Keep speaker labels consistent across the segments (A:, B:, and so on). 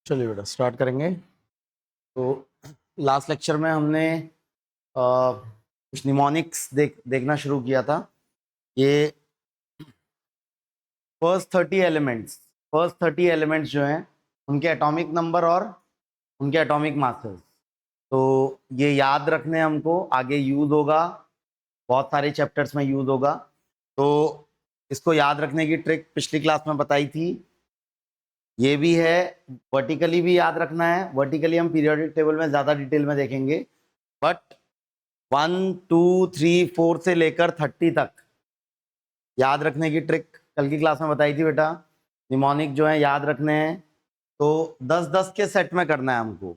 A: चलिए बेटा स्टार्ट करेंगे। तो लास्ट लेक्चर में हमने कुछ निमोनिक्स देखना शुरू किया था। ये फर्स्ट 30 एलिमेंट्स जो हैं उनके एटॉमिक नंबर और उनके एटॉमिक मासेस। तो ये याद रखने हमको आगे यूज होगा, बहुत सारे चैप्टर्स में यूज होगा। तो इसको याद रखने की ट्रिक पिछली क्लास में बताई थी। ये भी है, वर्टिकली भी याद रखना है। वर्टिकली हम पीरियोडिक टेबल में ज़्यादा डिटेल में देखेंगे, बट 1 2 3 4 से लेकर 30 तक याद रखने की ट्रिक कल की क्लास में बताई थी बेटा। निमोनिक जो है याद रखने हैं तो 10-10 के सेट में करना है हमको।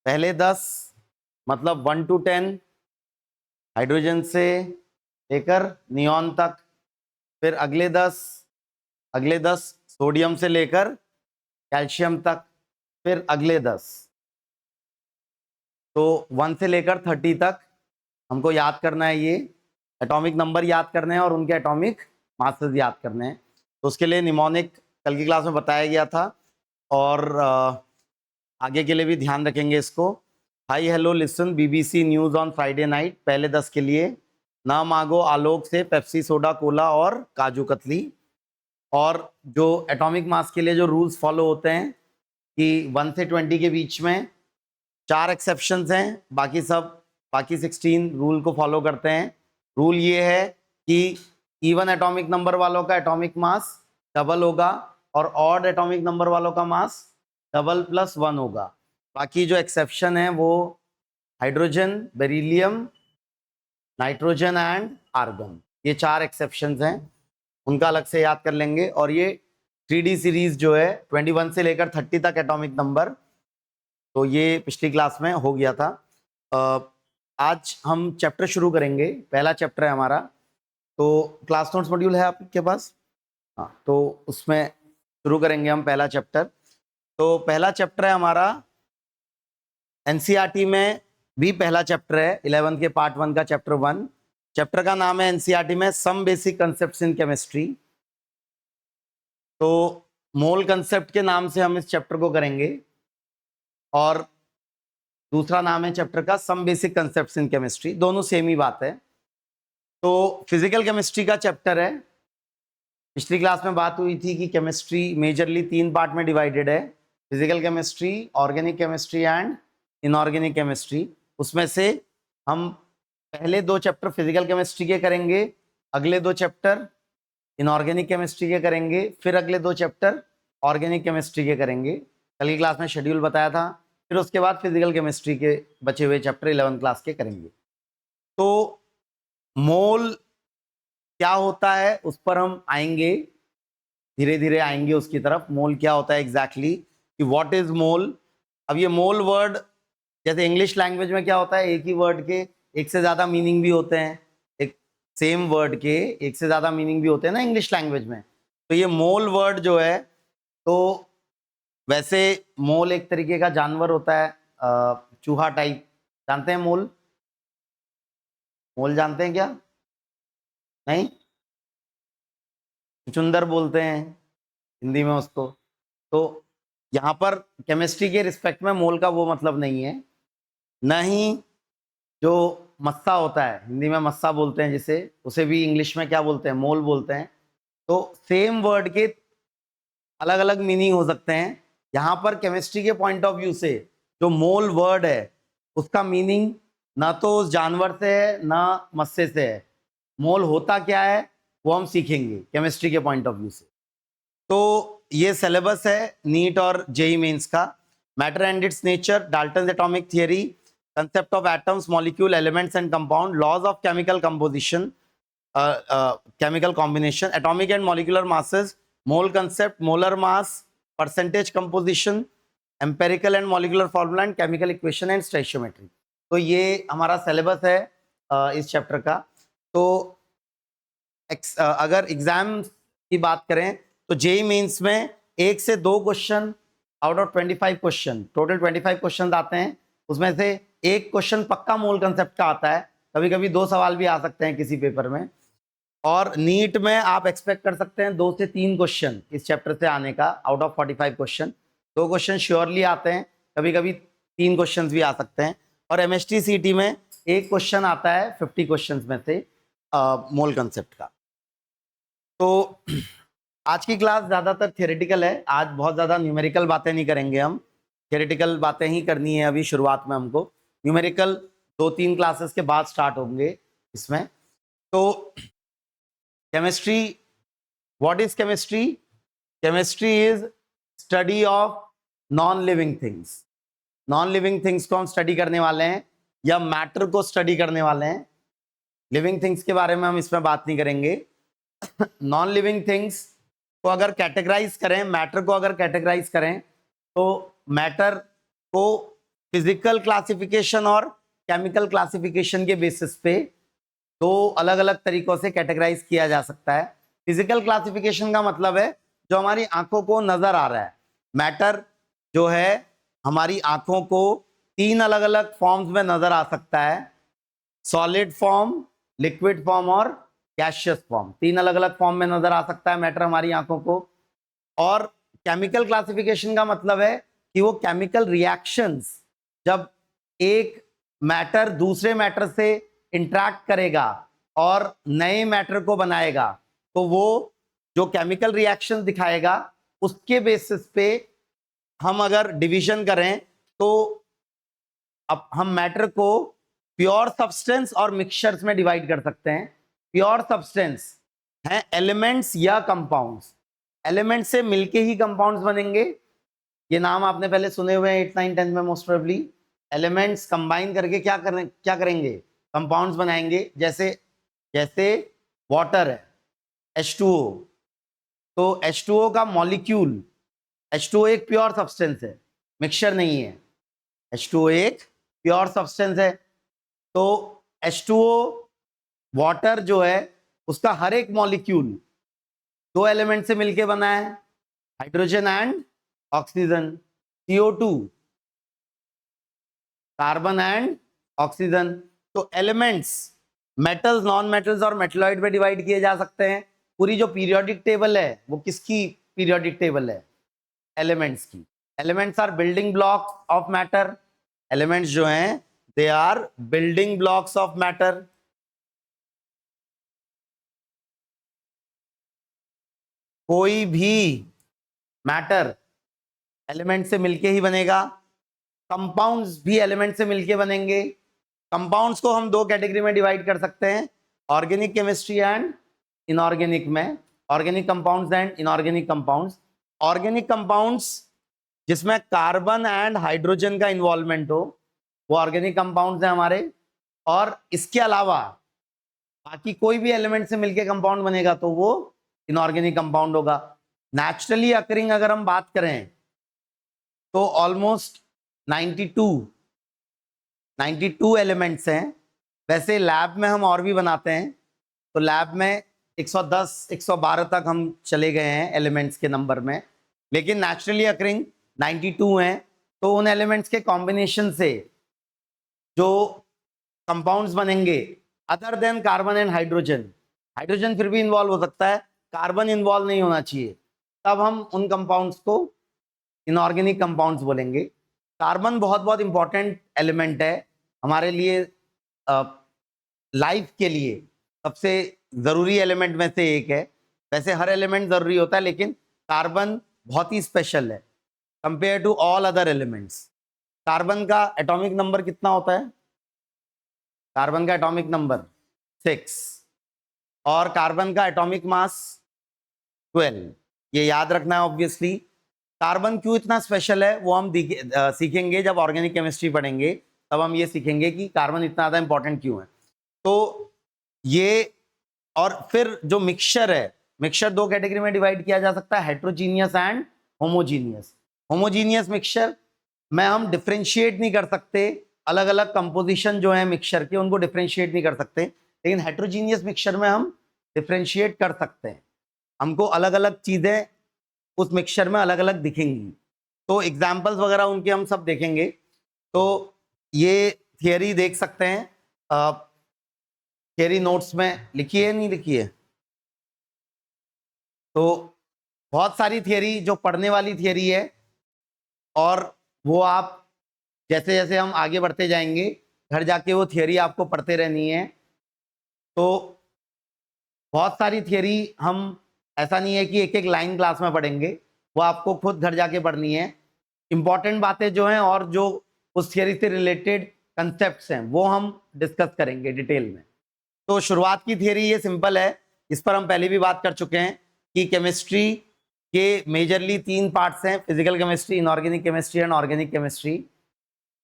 A: पहले 10 मतलब 1 to 10 हाइड्रोजन से लेकर नियॉन तक, फिर अगले 10 सोडियम से लेकर कैल्शियम तक, फिर अगले 10। तो 1 से लेकर 30 तक हमको याद करना है। ये एटॉमिक नंबर याद करने हैं और उनके एटॉमिक मासेस याद करने हैं। तो उसके लिए निमोनिक कल की क्लास में बताया गया था और आगे के लिए भी ध्यान रखेंगे इसको। Hi hello listen BBC news on Friday night, पहले 10 के लिए। ना मांगो आलोक से पेप्सी सोडा कोला और काजू कतली। और जो एटॉमिक मास के लिए जो रूल्स फॉलो होते हैं कि 1 से 20 के बीच में 4 एक्सेप्शंस हैं, बाकी 16 रूल को फॉलो करते हैं। रूल ये है कि इवन एटॉमिक नंबर वालों का एटॉमिक मास डबल होगा और ऑड एटॉमिक नंबर वालों का मास डबल प्लस 1 होगा। बाकी जो एक्सेप्शन है वो hydrogen, beryllium, nitrogen and argon, ये 4 एक्सेप्शंस हैं, उनका अलग से याद कर लेंगे। और ये 3D सीरीज जो है 21 से लेकर 30 तक एटॉमिक नंबर, तो ये पिछली क्लास में हो गया था। आज हम चैप्टर शुरू करेंगे। पहला चैप्टर है हमारा। तो क्लास नोट्स मॉड्यूल है आपके पास? हाँ, तो उसमें शुरू करेंगे हम पहला चैप्टर। तो पहला चैप्टर है हमारा एनसीईआरटी में भी पहला चैप्टर है, 11th के पार्ट 1 का चैप्टर 1। चैप्टर का नाम है एनसीईआरटी में some basic concepts in chemistry. तो मोल कंसेप्ट के नाम से हम इस चैप्टर को करेंगे और दूसरा नाम है चैप्टर का some basic concepts in chemistry, दोनों सेम ही बात है। तो फिजिकल केमिस्ट्री का चैप्टर है। पिछली क्लास में बात हुई थी कि केमिस्ट्री मेजरली 3 पार्ट में डिवाइडेड है, physical chemistry, organic chemistry and inorganic chemistry. उसमें से हम पहले 2 चैप्टर फिजिकल केमिस्ट्री के करेंगे, अगले 2 चैप्टर इनऑर्गेनिक केमिस्ट्री के करेंगे, फिर अगले 2 चैप्टर ऑर्गेनिक केमिस्ट्री के करेंगे। कल की क्लास में शेड्यूल बताया था। फिर उसके बाद फिजिकल केमिस्ट्री के बचे हुए चैप्टर 11th क्लास के करेंगे। तो मोल क्या होता है उस पर हम आएंगे, धीरे धीरे आएंगे उसकी तरफ। मोल क्या होता है एग्जैक्टली, कि व्हाट इज मोल। अब ये मोल वर्ड, जैसे इंग्लिश लैंग्वेज में क्या होता है, एक ही वर्ड के एक से ज्यादा मीनिंग भी होते हैं, एक सेम वर्ड के एक से ज्यादा मीनिंग भी होते हैं ना इंग्लिश लैंग्वेज में। तो ये मोल वर्ड जो है, तो वैसे मोल एक तरीके का जानवर होता है, चूहा टाइप। जानते हैं मोल? मोल जानते हैं क्या? नहीं? चुचुंदर बोलते हैं हिंदी में उसको। तो यहाँ पर केमिस्ट्री के रिस्पेक्ट में मोल का वो मतलब नहीं है। न ही जो मस्सा होता है, हिंदी में मस्सा बोलते हैं जिसे, उसे भी इंग्लिश में क्या बोलते हैं, मोल बोलते हैं। तो सेम वर्ड के अलग अलग मीनिंग हो सकते हैं। यहाँ पर केमिस्ट्री के पॉइंट ऑफ व्यू से जो मोल वर्ड है उसका मीनिंग ना तो उस जानवर से है ना मस्से से है। मोल होता क्या है वो हम सीखेंगे केमिस्ट्री के पॉइंट ऑफ व्यू से। तो ये सिलेबस है नीट और जेई मेंस का। Matter and its nature, Dalton's atomic theory, concept of atoms, molecule, elements and compound, laws of chemical composition, chemical combination, atomic and molecular masses, mole concept, molar mass, percentage composition, empirical and molecular formula and chemical equation and stoichiometry. तो ये हमारा syllabus है इस chapter का। तो अगर exam की बात करें तो जेई मेंस में 1 से 2 question out of 25 question, total 25 question आते हैं, उसमें से एक क्वेश्चन पक्का मोल कंसेप्ट का आता है। कभी कभी 2 सवाल भी आ सकते हैं किसी पेपर में। और नीट में आप एक्सपेक्ट कर सकते हैं 2 से 3 क्वेश्चन इस चैप्टर से आने का out of 45 question. 2 question surely आते हैं, कभी कभी 3 क्वेश्चन भी आ सकते हैं। और एमएसटी सीटी में एक क्वेश्चन आता है 50 क्वेश्चन में से मोल कंसेप्ट का। तो आज की क्लास ज़्यादातर थियोरेटिकल है, आज बहुत ज़्यादा न्यूमेरिकल बातें नहीं करेंगे हम, थियोरेटिकल बातें ही करनी है अभी शुरुआत में हमको। न्यूमेरिकल 2-3 क्लासेस के बाद स्टार्ट होंगे इसमें। तो chemistry, what is chemistry? Chemistry is study of non living things. Non living things को हम स्टडी करने वाले हैं या मैटर को स्टडी करने वाले हैं। लिविंग थिंग्स के बारे में हम इसमें बात नहीं करेंगे। नॉन लिविंग थिंग्स को अगर कैटेगराइज करें, मैटर को अगर कैटेगराइज करें, तो मैटर को फिजिकल क्लासिफिकेशन और केमिकल क्लासिफिकेशन के बेसिस पे 2 अलग अलग तरीकों से कैटेगराइज किया जा सकता है। फिजिकल क्लासिफिकेशन का मतलब है जो हमारी आंखों को नजर आ रहा है। मैटर जो है हमारी आंखों को 3 अलग अलग फॉर्म्स में नजर आ सकता है, सॉलिड फॉर्म, लिक्विड फॉर्म और गैसियस फॉर्म। 3 अलग अलग फॉर्म में नजर आ सकता है मैटर हमारी आंखों को। और केमिकल क्लासिफिकेशन का मतलब है कि वो केमिकल रिएक्शंस जब एक मैटर दूसरे मैटर से इंटरैक्ट करेगा और नए मैटर को बनाएगा, तो वो जो केमिकल रिएक्शन दिखाएगा उसके बेसिस पे हम अगर डिवीजन करें तो अब हम मैटर को प्योर सब्सटेंस और मिक्सचर्स में डिवाइड कर सकते हैं। प्योर सब्सटेंस हैं एलिमेंट्स या कंपाउंड्स। एलिमेंट से मिलके ही कंपाउंड्स बनेंगे, ये नाम आपने पहले सुने हुए हैं 8, 9, 10 में मोस्ट प्रोबेबली। एलिमेंट्स कंबाइन करके क्या करेंगे? कंपाउंड्स बनाएंगे। जैसे वाटर है H2O, तो H2O का मॉलिक्यूल, H2O एक प्योर सब्सटेंस है, मिक्सचर नहीं है। H2O एक प्योर सब्सटेंस है। तो H2O वाटर जो है उसका हर एक मॉलिक्यूल 2 एलिमेंट से मिलके बना है, hydrogen and oxygen. CO2 carbon and oxygen. तो एलिमेंट्स मेटल्स, नॉन मेटल्स और मेटलॉइड में डिवाइड किए जा सकते हैं। पूरी जो पीरियोडिक टेबल है वो किसकी पीरियोडिक टेबल है? एलिमेंट्स की। Elements are building blocks of matter. Elements जो हैं they are building blocks of matter. कोई भी मैटर एलिमेंट से मिलके ही बनेगा। कंपाउंड्स भी एलिमेंट से मिलके बनेंगे। कंपाउंड्स को हम 2 कैटेगरी में डिवाइड कर सकते हैं, ऑर्गेनिक केमिस्ट्री एंड इनऑर्गेनिक में। Organic compounds and inorganic compounds. Organic compounds जिसमें कार्बन एंड हाइड्रोजन का इन्वॉल्वमेंट हो वो ऑर्गेनिक कंपाउंड्स हैं हमारे। और इसके अलावा बाकी कोई भी एलिमेंट से मिलके कंपाउंड बनेगा तो वो इनऑर्गेनिक कंपाउंड होगा। नेचुरली अकरिंग अगर हम बात करें तो ऑलमोस्ट 92 एलिमेंट्स हैं। वैसे लैब में हम और भी बनाते हैं, तो लैब में 110 112 तक हम चले गए हैं एलिमेंट्स के नंबर में, लेकिन नेचुरली अकरिंग 92 हैं। तो उन एलिमेंट्स के कॉम्बिनेशन से जो कंपाउंड्स बनेंगे other than carbon and hydrogen, hydrogen फिर भी इन्वॉल्व हो सकता है, कार्बन इन्वॉल्व नहीं होना चाहिए, तब हम उन कंपाउंड्स को इनऑर्गेनिक कंपाउंड्स बोलेंगे। कार्बन बहुत इंपॉर्टेंट एलिमेंट है हमारे लिए, लाइफ के लिए सबसे ज़रूरी एलिमेंट में से एक है। वैसे हर एलिमेंट ज़रूरी होता है, लेकिन कार्बन बहुत ही स्पेशल है compare to all other elements. Carbon का एटॉमिक नंबर कितना होता है? कार्बन का एटॉमिक नंबर 6 और कार्बन का एटॉमिक मास 12। ये याद रखना है ऑब्वियसली। कार्बन क्यों इतना स्पेशल है वो हम सीखेंगे जब ऑर्गेनिक केमिस्ट्री पढ़ेंगे, तब हम ये सीखेंगे कि कार्बन इतना ज़्यादा इंपॉर्टेंट क्यों है। तो ये, और फिर जो मिक्सचर है, मिक्सचर 2 कैटेगरी में डिवाइड किया जा सकता है, heterogeneous and homogeneous. Homogeneous mixture में हम डिफ्रेंशिएट नहीं कर सकते, अलग अलग कंपोजिशन जो है मिक्सचर के उनको डिफ्रेंशिएट नहीं कर सकते, लेकिन हेट्रोजीनियस मिक्सचर में हम डिफ्रेंशिएट कर सकते हैं। हमको अलग अलग चीज़ें उस मिक्सचर में अलग अलग दिखेंगी, तो एग्जाम्पल्स वगैरह उनके हम सब देखेंगे। तो ये थियरी देख सकते हैं, थियरी नोट्स में लिखी है नहीं लिखी है? तो बहुत सारी थियरी जो पढ़ने वाली थियरी है और वो आप जैसे जैसे हम आगे बढ़ते जाएंगे घर जाके वो थियरी आपको पढ़ते रहनी है। तो बहुत सारी थियरी हम, ऐसा नहीं है कि एक एक लाइन क्लास में पढ़ेंगे, वो आपको खुद घर जाके पढ़नी है। इंपॉर्टेंट बातें जो हैं और जो उस थियरी से रिलेटेड कंसेप्ट्स हैं वो हम डिस्कस करेंगे डिटेल में। तो शुरुआत की थियरी ये सिंपल है, इस पर हम पहले भी बात कर चुके हैं कि केमिस्ट्री के मेजरली 3 पार्ट्स हैं, physical chemistry, inorganic chemistry and organic chemistry.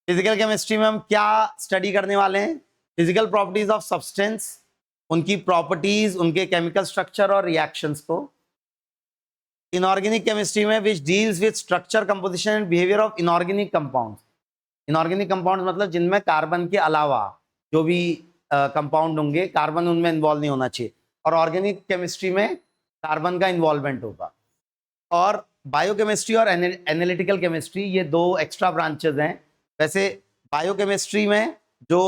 A: Physical chemistry में हम क्या स्टडी करने वाले हैं? फिजिकल प्रॉपर्टीज ऑफ सब्सटेंस, उनकी प्रॉपर्टीज, उनके केमिकल स्ट्रक्चर और रिएक्शंस को। इनऑर्गेनिक केमिस्ट्री में which deals with structure, composition and behaviour of inorganic compounds. Inorganic compounds मतलब जिनमें कार्बन के अलावा जो भी कंपाउंड होंगे, कार्बन उनमें इन्वॉल्व नहीं होना चाहिए। और ऑर्गेनिक केमिस्ट्री में कार्बन का इन्वॉल्वमेंट होगा। और बायोकेमिस्ट्री और एनालिटिकल केमिस्ट्री, ये 2 एक्स्ट्रा ब्रांचेस हैं। वैसे बायोकेमिस्ट्री में जो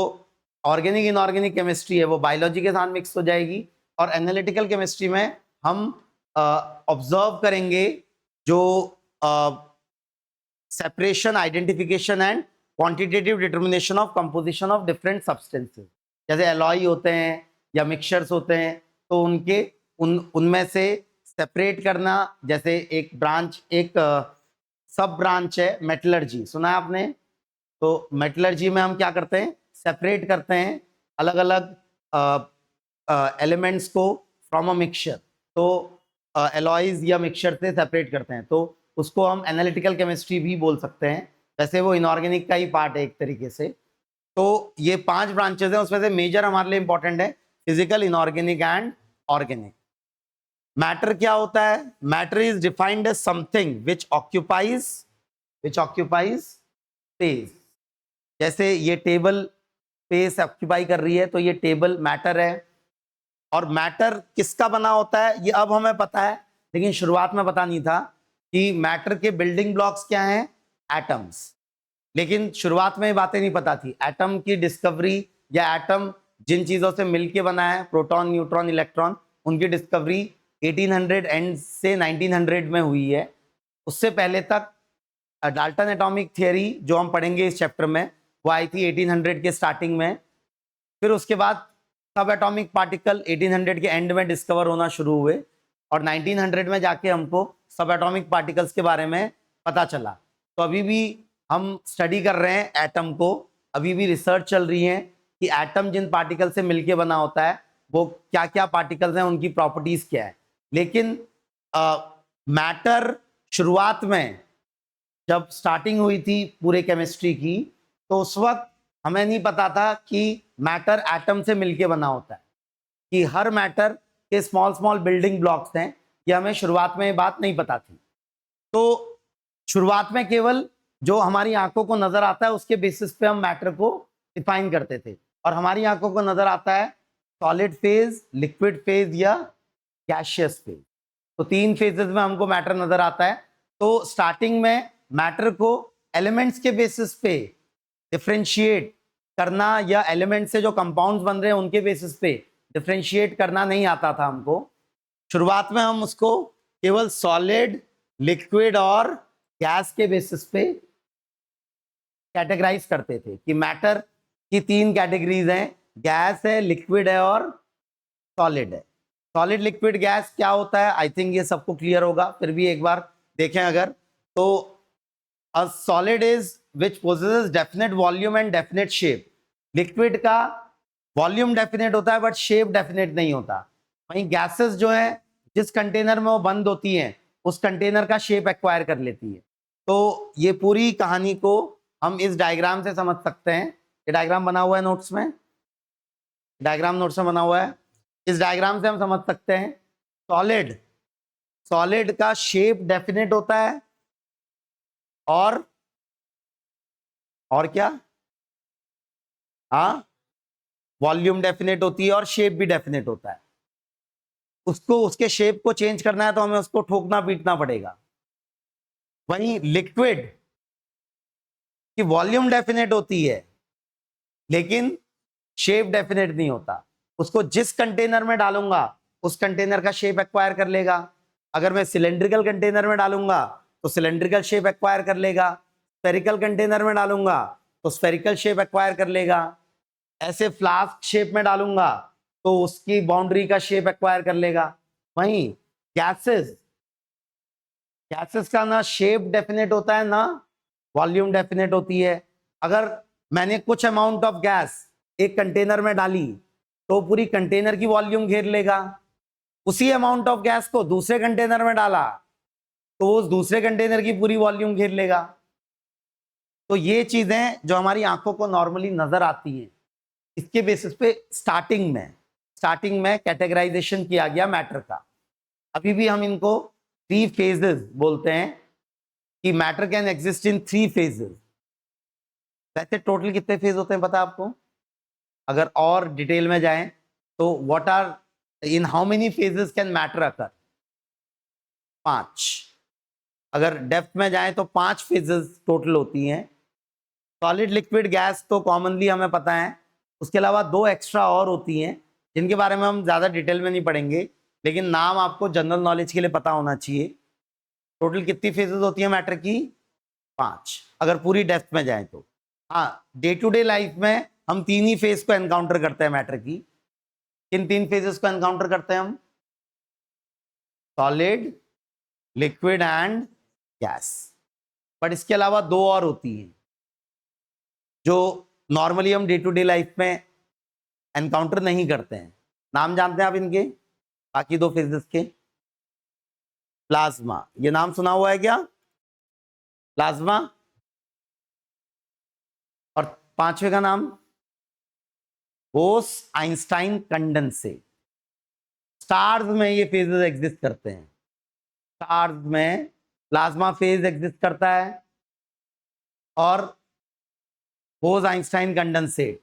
A: ऑर्गेनिक इनऑर्गेनिक केमिस्ट्री है वो बायोलॉजी के साथ मिक्स हो जाएगी, और एनालिटिकल केमिस्ट्री में हम ऑब्जर्व करेंगे जो separation, identification and quantitative determination of composition of different substances. जैसे एलॉय होते हैं या मिक्सचर्स होते हैं, तो उनके उनमें से सेपरेट करना। जैसे एक ब्रांच, एक सब ब्रांच है मेटलर्जी, सुना है आपने? तो मेटलर्जी में हम क्या करते हैं? सेपरेट करते हैं अलग अलग एलिमेंट्स को फ्रॉम अ मिक्सचर। तो एलॉयज या मिक्सचर से सेपरेट करते हैं, तो उसको हम एनालिटिकल केमिस्ट्री भी बोल सकते हैं। वैसे वो इनऑर्गेनिक का ही पार्ट है एक तरीके से। तो ये 5 ब्रांचेस हैं, उसमें से मेजर हमारे लिए इंपॉर्टेंट है physical, inorganic and organic. Matter क्या होता है? Matter is defined as something which occupies space. जैसे ये टेबल स्पेस ऑक्यूपाई कर रही है, तो ये टेबल मैटर है। और मैटर किसका बना होता है ये अब हमें पता है, लेकिन शुरुआत में पता नहीं था कि मैटर के बिल्डिंग ब्लॉक्स क्या हैं? एटम्स। लेकिन शुरुआत में ये बातें नहीं पता थी। एटम की डिस्कवरी, या एटम जिन चीजों से मिलके बना है, प्रोटॉन, न्यूट्रॉन, इलेक्ट्रॉन, उनकी डिस्कवरी 1800 एंड से 1900 में हुई है। उससे पहले तक डाल्टन एटॉमिक थियरी जो हम पढ़ेंगे इस चैप्टर में, वो आई थी 1800 के स्टार्टिंग में। फिर उसके बाद सब एटॉमिक पार्टिकल 1800 के एंड में डिस्कवर होना शुरू हुए, और 1900 में जाके हमको सब एटॉमिक पार्टिकल्स के बारे में पता चला। तो अभी भी हम स्टडी कर रहे हैं एटम को, अभी भी रिसर्च चल रही है कि एटम जिन पार्टिकल से मिलके बना होता है वो क्या क्या पार्टिकल्स हैं, उनकी प्रॉपर्टीज क्या है। लेकिन मैटर शुरुआत में जब स्टार्टिंग हुई थी पूरे केमिस्ट्री की, तो उस वक्त हमें नहीं पता था कि मैटर एटम से मिलके बना होता है, कि हर मैटर के स्मॉल स्मॉल बिल्डिंग ब्लॉक्स हैं। ये हमें शुरुआत में ये बात नहीं पता थी। तो शुरुआत में केवल जो हमारी आंखों को नजर आता है उसके बेसिस पे हम मैटर को डिफाइन करते थे, और हमारी आंखों को नजर आता है सॉलिड फेज, लिक्विड फेज या गैसियस फेज। तो 3 फेजेस में हमको मैटर नजर आता है। तो स्टार्टिंग में मैटर को एलिमेंट्स के बेसिस पे डिफरेंशिएट करना, या एलिमेंट से जो कंपाउंड्स बन रहे हैं उनके बेसिस पे डिफरेंशिएट करना नहीं आता था हमको। शुरुआत में हम उसको केवल सॉलिड, लिक्विड और गैस के बेसिस पे कैटेगराइज करते थे कि मैटर की 3 कैटेगरीज हैं, गैस है, लिक्विड है और सॉलिड है। सॉलिड, लिक्विड, गैस क्या होता है, आई थिंक ये सबको क्लियर होगा। फिर भी एक बार देखें अगर, तो a solid is which possesses definite volume and definite shape. Liquid का वॉल्यूम डेफिनेट होता है बट शेप डेफिनेट नहीं होता। वहीं गैसेस जो है, जिस कंटेनर में वो बंद होती हैं उस कंटेनर का शेप एक्वायर कर लेती है। तो ये पूरी कहानी को हम इस डायग्राम से समझ सकते हैं। ये डायग्राम बना हुआ है नोट्स में, डायग्राम नोट्स में बना हुआ है। इस डायग्राम से हम समझ सकते हैं सॉलिड का शेप डेफिनेट होता है, और क्या? हाँ, वॉल्यूम डेफिनेट होती है और शेप भी डेफिनेट होता है। उसको, उसके शेप को चेंज करना है तो हमें उसको ठोकना पीटना पड़ेगा। वहीं लिक्विड की वॉल्यूम डेफिनेट होती है लेकिन शेप डेफिनेट नहीं होता। उसको जिस कंटेनर में डालूंगा उस कंटेनर का शेप एक्वायर कर लेगा। अगर मैं सिलेंड्रिकल कंटेनर में डालूंगा तो सिलेंड्रिकल शेप एक्वायर कर लेगा, स्फेरिकल कंटेनर में डालूंगा तो स्फेरिकल शेप एक्वायर कर लेगा, ऐसे फ्लास्क शेप में डालूंगा तो उसकी बाउंड्री का शेप एक्वायर कर लेगा। वहीं गैसेस, गैसेस का ना शेप डेफिनेट होता है ना वॉल्यूम डेफिनेट होती है। अगर मैंने कुछ अमाउंट ऑफ गैस एक कंटेनर में डाली तो पूरी कंटेनर की वॉल्यूम घेर लेगा, उसी अमाउंट ऑफ गैस को दूसरे कंटेनर में डाला तो उस दूसरे कंटेनर की पूरी वॉल्यूम घेर लेगा। तो ये चीजें जो हमारी आंखों को नॉर्मली नजर आती हैं, इसके बेसिस पे स्टार्टिंग में कैटेगराइजेशन किया गया मैटर का। अभी भी हम इनको 3 फेजेस बोलते हैं कि matter can exist in 3 phases. वैसे टोटल कितने फेज होते हैं पता है आपको? अगर और डिटेल में जाएं तो what are in how many phases can matter occur? 5। अगर डेप्थ में जाएं तो 5 फेजेस टोटल होती हैं। सॉलिड लिक्विड गैस तो कॉमनली हमें पता है, उसके अलावा 2 एक्स्ट्रा और होती हैं जिनके बारे में हम ज़्यादा डिटेल में नहीं पढ़ेंगे, लेकिन नाम आपको जनरल नॉलेज के लिए पता होना चाहिए। टोटल कितनी फेजेस होती हैं मैटर की? 5 अगर पूरी डेप्थ में जाएं तो। हाँ, डे टू डे लाइफ में हम 3 ही फेज को एनकाउंटर करते हैं मैटर की। किन 3 फेजेस को एनकाउंटर करते हैं हम? Solid, liquid and gas. But इसके अलावा 2 और होती हैं जो नॉर्मली हम डे टू डे लाइफ में एनकाउंटर नहीं करते हैं। नाम जानते हैं आप इनके बाकी 2 फेजेस के? प्लाज्मा, ये नाम सुना हुआ है क्या? प्लाज्मा। और 5वें का नाम? Bose Einstein condensate. स्टार्स में ये फेजेस एग्जिस्ट करते हैं। स्टार्स में प्लाज्मा फेज एग्जिस्ट करता है और बोस आइंस्टाइन कंडेंसेट।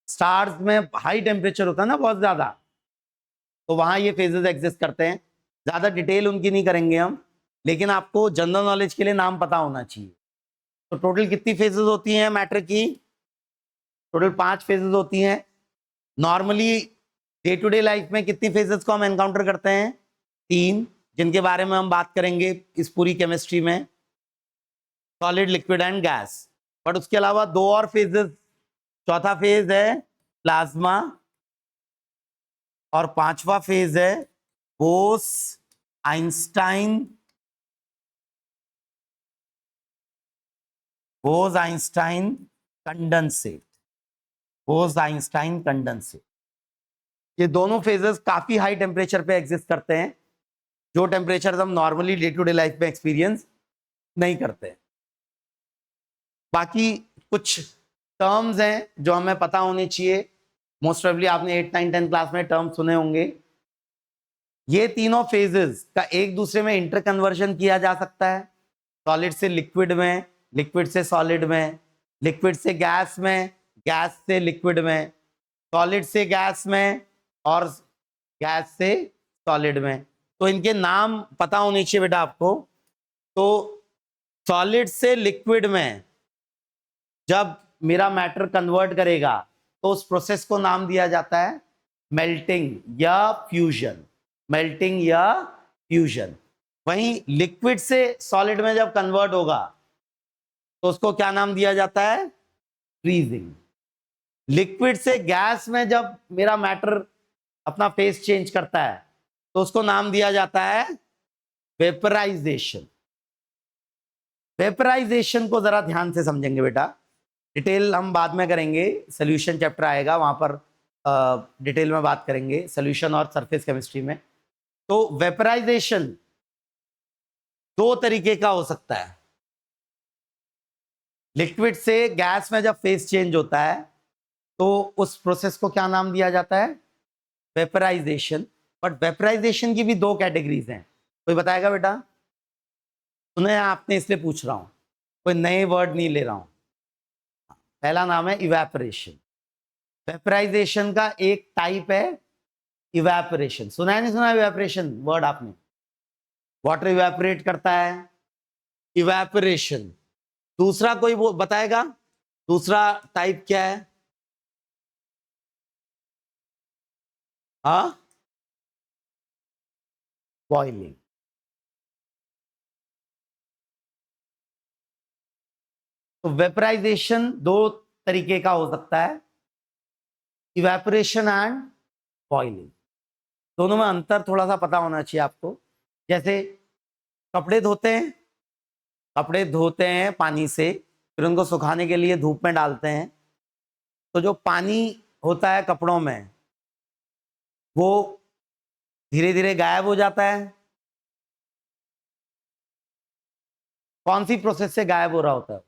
A: स्टार्स में हाई टेम्परेचर होता है ना बहुत ज्यादा, तो वहां ये फेजेस एग्जिस्ट करते हैं। ज्यादा डिटेल उनकी नहीं करेंगे हम, लेकिन आपको जनरल नॉलेज के लिए नाम पता होना चाहिए। तो टोटल कितनी फेजेस होती हैं मैटर की? टोटल 5 फेजेस होती हैं। Normally day to day life में कितनी फेजेस को हम एनकाउंटर करते हैं? 3, जिनके बारे में हम बात करेंगे इस पूरी केमिस्ट्री में, solid, liquid and gas. But उसके अलावा 2 और फेजेस, चौथा फेज है प्लाज्मा और 5वां फेज है Bose Einstein condensate. Bose Einstein condensate. ये दोनों फेजेस काफी हाई टेम्परेचर पे एग्जिस्ट करते हैं, जो टेम्परेचर हम normally day to day life में एक्सपीरियंस नहीं करते। बाकी कुछ टर्म्स हैं जो हमें पता होने चाहिए। मोस्ट प्रोबेबली आपने 8, 9, 10 क्लास में टर्म सुने होंगे। ये तीनों फेजेस का एक दूसरे में इंटर कन्वर्जन किया जा सकता है। सॉलिड से लिक्विड में, लिक्विड से सॉलिड में, लिक्विड से गैस में, गैस से लिक्विड में, सॉलिड से गैस में और गैस से सॉलिड में। तो इनके नाम पता होने चाहिए बेटा आपको। तो सॉलिड से लिक्विड में जब मेरा मैटर कन्वर्ट करेगा तो उस प्रोसेस को नाम दिया जाता है मेल्टिंग या फ्यूजन। मेल्टिंग या फ्यूजन। वहीं लिक्विड से सॉलिड में जब कन्वर्ट होगा तो उसको क्या नाम दिया जाता है? फ्रीजिंग। लिक्विड से गैस में जब मेरा मैटर अपना फेस चेंज करता है तो उसको नाम दिया जाता है वेपराइजेशन। वेपराइजेशन को जरा ध्यान से समझेंगे बेटा, डिटेल हम बाद में करेंगे, सोल्यूशन चैप्टर आएगा वहां पर डिटेल में बात करेंगे सोल्यूशन और सरफेस केमिस्ट्री में। तो वेपराइजेशन 2 तरीके का हो सकता है। लिक्विड से गैस में जब फेस चेंज होता है तो उस प्रोसेस को क्या नाम दिया जाता है? वेपराइजेशन। बट वेपराइजेशन की भी 2 कैटेगरीज हैं। कोई बताएगा बेटा? सुने आपने इसलिए पूछ रहा हूं, कोई नए वर्ड नहीं ले रहा हूं। पहला नाम है इवेपोरेशन। वेपराइजेशन का एक टाइप है इवेपोरेशन। सुना है नहीं सुना इवेपोरेशन वर्ड आपने? वाटर इवेपोरेट करता है, इवेपोरेशन। दूसरा कोई वो बताएगा दूसरा टाइप क्या है? हाँ, बॉइलिंग। तो वेपराइजेशन दो तरीके का हो सकता है, इवेपोरेशन एंड बॉइलिंग। दोनों में अंतर थोड़ा सा पता होना चाहिए आपको। जैसे कपड़े धोते हैं पानी से, फिर उनको सुखाने के लिए धूप में डालते हैं, तो जो पानी होता है कपड़ों में वो धीरे धीरे गायब हो जाता है। कौन सी प्रोसेस से गायब हो रहा होता है?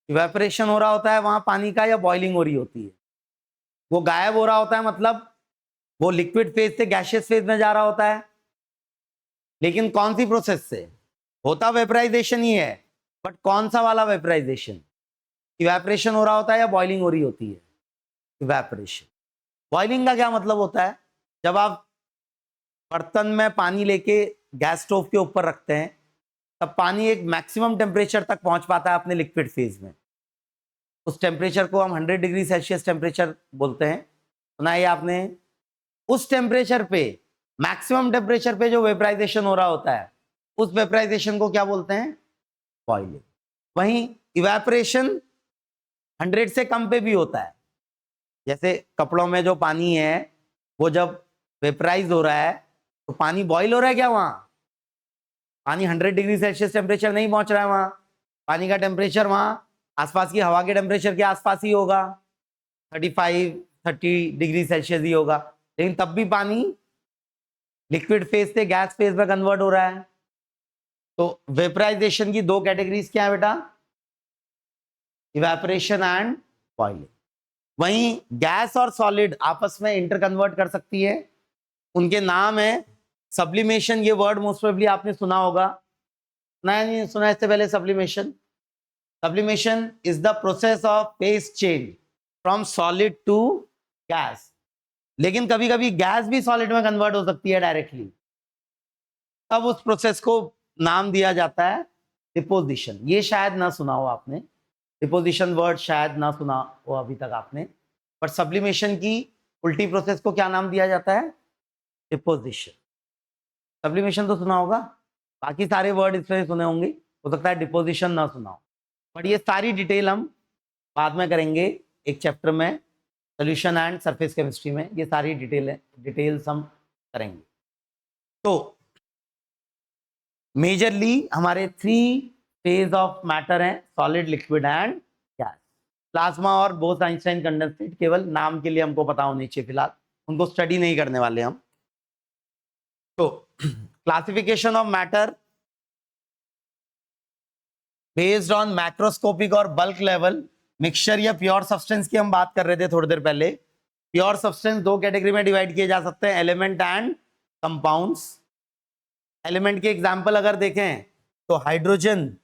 A: इवेपोरेशन हो रहा होता है वहां पानी का, या बॉइलिंग हो रही होती है? वो गायब हो रहा होता है, मतलब वो लिक्विड फेज से गैसियस फेज में जा रहा होता है। लेकिन कौन सी प्रोसेस से? होता वेपराइजेशन ही है, बट कौन सा वाला वेपराइजेशन? इवेपोरेशन हो रहा होता है या बॉइलिंग हो रही होती है? इवेपोरेशन। बॉइलिंग का क्या मतलब होता है? जब आप बर्तन में पानी लेके गैस स्टोव के ऊपर रखते हैं, तब पानी एक मैक्सिमम टेम्परेचर तक पहुंच पाता है अपने लिक्विड फेज में। उस टेम्परेचर को हम 100 डिग्री सेल्सियस टेम्परेचर बोलते हैं, सुना है आपने? उस टेम्परेचर पे, मैक्सिमम टेम्परेचर पे जो वेपराइजेशन हो रहा होता है, उस वेपराइजेशन को क्या बोलते हैं? बॉइलिंग। वहीं इवेपोरेशन 100 से कम पे भी होता है। जैसे कपड़ों में जो पानी है वो जब वेपराइज हो रहा है तो पानी बॉईल हो रहा है क्या? वहां पानी 100 डिग्री सेल्सियस टेम्परेचर नहीं पहुंच रहा है। वहां पानी का टेम्परेचर वहां आसपास की हवा के टेम्परेचर के आसपास ही होगा, 35-30 डिग्री सेल्सियस ही होगा। लेकिन तब भी पानी लिक्विड फेज से गैस फेज में कन्वर्ट हो रहा है। तो वेपराइजेशन की दो कैटेगरीज क्या है बेटा? Evaporation and boiling. वहीं गैस और सॉलिड आपस में इंटर कन्वर्ट कर सकती है, उनके नाम है सब्लिमेशन। ये वर्ड मोस्ट प्रोबेबली आपने सुना होगा, नहीं सुना इससे पहले? Sublimation is the process of phase change from solid to gas. लेकिन कभी कभी गैस भी सॉलिड में कन्वर्ट हो सकती है डायरेक्टली, तब उस प्रोसेस को नाम दिया जाता है डिपोजिशन। ये शायद ना सुना हो आपने, डिपोजिशन वर्ड शायद ना सुना हो अभी तक आपने, पर सब्लिमेशन की उल्टी प्रोसेस को क्या नाम दिया जाता है? डिपोजिशन। सब्लिमेशन तो सुना होगा, बाकी सारे वर्ड इसमें सुने होंगे, हो सकता है डिपोजिशन ना सुना हो। बट ये सारी डिटेल हम बाद में करेंगे एक चैप्टर में, सोल्यूशन एंड सरफेस केमिस्ट्री में ये सारी डिटेल्स हम करेंगे। तो मेजरली हमारे 3 फेज ऑफ मैटर हैं, solid, liquid and gas. Plasma और बोथ आइंस्टाइन कंडेंसेट केवल नाम के लिए हमको पता होनी चाहिए, फिलहाल उनको स्टडी नहीं करने वाले हम। तो classification of matter based on macroscopic और बल्क लेवल। मिक्सचर या प्योर सब्सटेंस की हम बात कर रहे थे थोड़ी देर पहले। प्योर सब्सटेंस दो कैटेगरी में डिवाइड किए जा सकते हैं, एलिमेंट एंड कंपाउंड्स। एलिमेंट के एग्जांपल अगर देखें तो हाइड्रोजन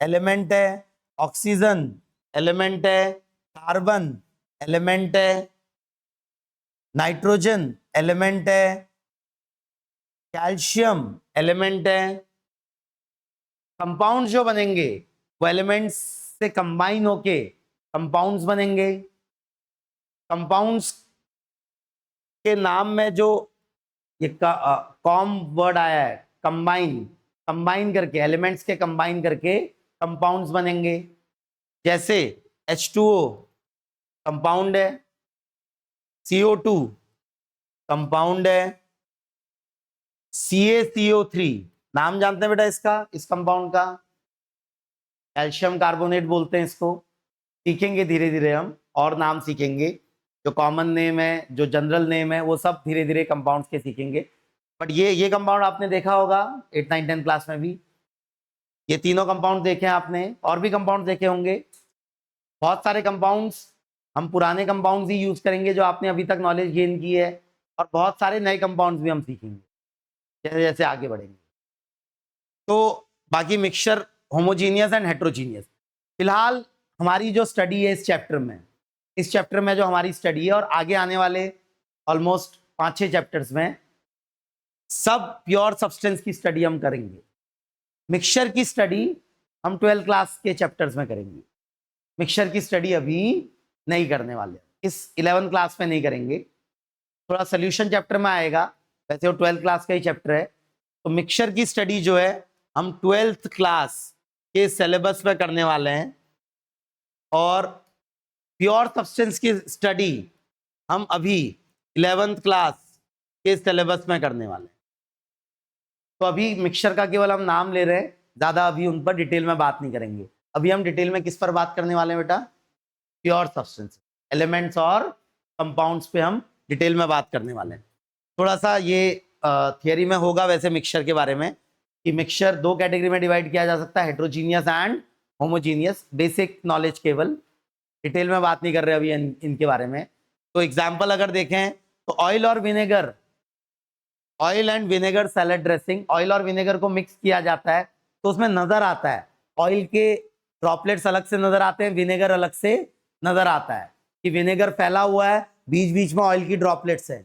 A: एलिमेंट है, ऑक्सीजन एलिमेंट है, कार्बन एलिमेंट है, नाइट्रोजन एलिमेंट है, कैल्शियम एलिमेंट है। कंपाउंड जो बनेंगे वो एलिमेंट्स से कंबाइन होके कंपाउंड्स बनेंगे। कंपाउंड्स के नाम में जो ये कॉम वर्ड आया है, कंबाइन, कंबाइन करके एलिमेंट्स के कंबाइन करके कंपाउंड्स बनेंगे। जैसे H2O कंपाउंड है, CO2 कंपाउंड है, CaCO3 नाम जानते हैं बेटा इसका, इस कंपाउंड का? कैल्शियम कार्बोनेट बोलते हैं इसको। सीखेंगे धीरे धीरे हम, और नाम सीखेंगे, जो कॉमन नेम है, जो जनरल नेम है, वो सब धीरे धीरे कंपाउंड्स के सीखेंगे। बट ये कंपाउंड आपने देखा होगा 8, 9, 10 क्लास में भी, ये तीनों कंपाउंड देखे आपने, और भी कंपाउंड देखे होंगे। बहुत सारे कंपाउंड्स हम पुराने कंपाउंड्स ही यूज करेंगे जो आपने अभी तक नॉलेज गेन की है, और बहुत सारे नए कंपाउंड्स भी हम सीखेंगे जैसे जैसे आगे बढ़ेंगे। तो बाकी मिक्सचर होमोजीनियस एंड हेट्रोजीनियस। फिलहाल हमारी जो स्टडी है इस चैप्टर में जो हमारी स्टडी है, और आगे आने वाले ऑलमोस्ट 5-6 चैप्टर्स में सब प्योर सब्सटेंस की स्टडी हम करेंगे। मिक्सचर की स्टडी हम 12th क्लास के चैप्टर्स में करेंगे। मिक्सचर की स्टडी अभी नहीं करने वाले, इस 11th क्लास में नहीं करेंगे, थोड़ा सोल्यूशन चैप्टर में आएगा, वैसे वो 12th क्लास का ही चैप्टर है। तो मिक्सचर की स्टडी जो है हम 12th क्लास के सिलेबस में करने वाले हैं, और प्योर सब्सटेंस की स्टडी हम अभी 11th क्लास के सिलेबस में करने वाले हैं। तो अभी मिक्सचर का केवल हम नाम ले रहे हैं, ज्यादा अभी उन पर डिटेल में बात नहीं करेंगे। अभी हम डिटेल में किस पर बात करने वाले हैं बेटा? प्योर सब्सटेंस, एलिमेंट्स और कंपाउंड्स पे हम डिटेल में बात करने वाले हैं। थोड़ा सा ये थियरी में होगा वैसे मिक्सचर के बारे में, कि मिक्सचर दो कैटेगरी में डिवाइड किया जा सकता है, heterogeneous and homogeneous. Basic knowledge केवल, डिटेल में बात नहीं कर रहे अभी इनके बारे में। तो एग्जाम्पल अगर देखें तो ऑयल और vinegar, oil and vinegar salad dressing, oil और विनेगर को मिक्स किया जाता है तो उसमें नजर आता है, ऑयल के ड्रॉपलेट्स अलग से नजर आते हैं, विनेगर अलग से नजर आता है कि विनेगर फैला हुआ है, बीच बीच में ऑयल की ड्रॉपलेट्स है।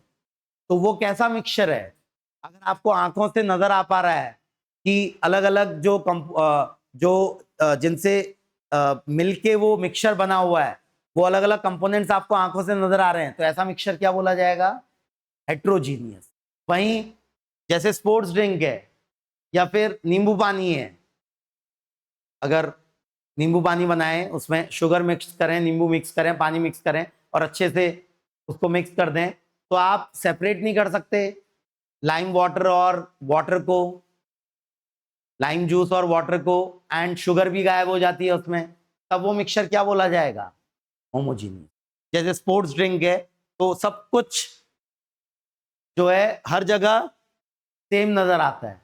A: तो वो कैसा मिक्सचर है? अगर आपको आंखों से नजर आ पा रहा है कि अलग अलग जो जिनसे मिलके वो मिक्सचर बना हुआ है, वो अलग अलग कंपोनेंट्स आपको आंखों से नजर आ रहे हैं, तो ऐसा मिक्सचर क्या बोला जाएगा? हेट्रोजीनियस। वहीं जैसे स्पोर्ट्स ड्रिंक है या फिर नींबू पानी है, अगर नींबू पानी बनाएं, उसमें शुगर मिक्स करें, नींबू मिक्स करें, पानी मिक्स करें और अच्छे से उसको मिक्स कर दें, तो आप सेपरेट नहीं कर सकते लाइम वाटर और वाटर को, लाइम जूस और वाटर को, एंड शुगर भी गायब हो जाती है उसमें, तब वो मिक्सचर क्या बोला जाएगा? होमोजीनियस। जैसे स्पोर्ट्स ड्रिंक है तो सब कुछ जो है हर जगह सेम नजर आता है,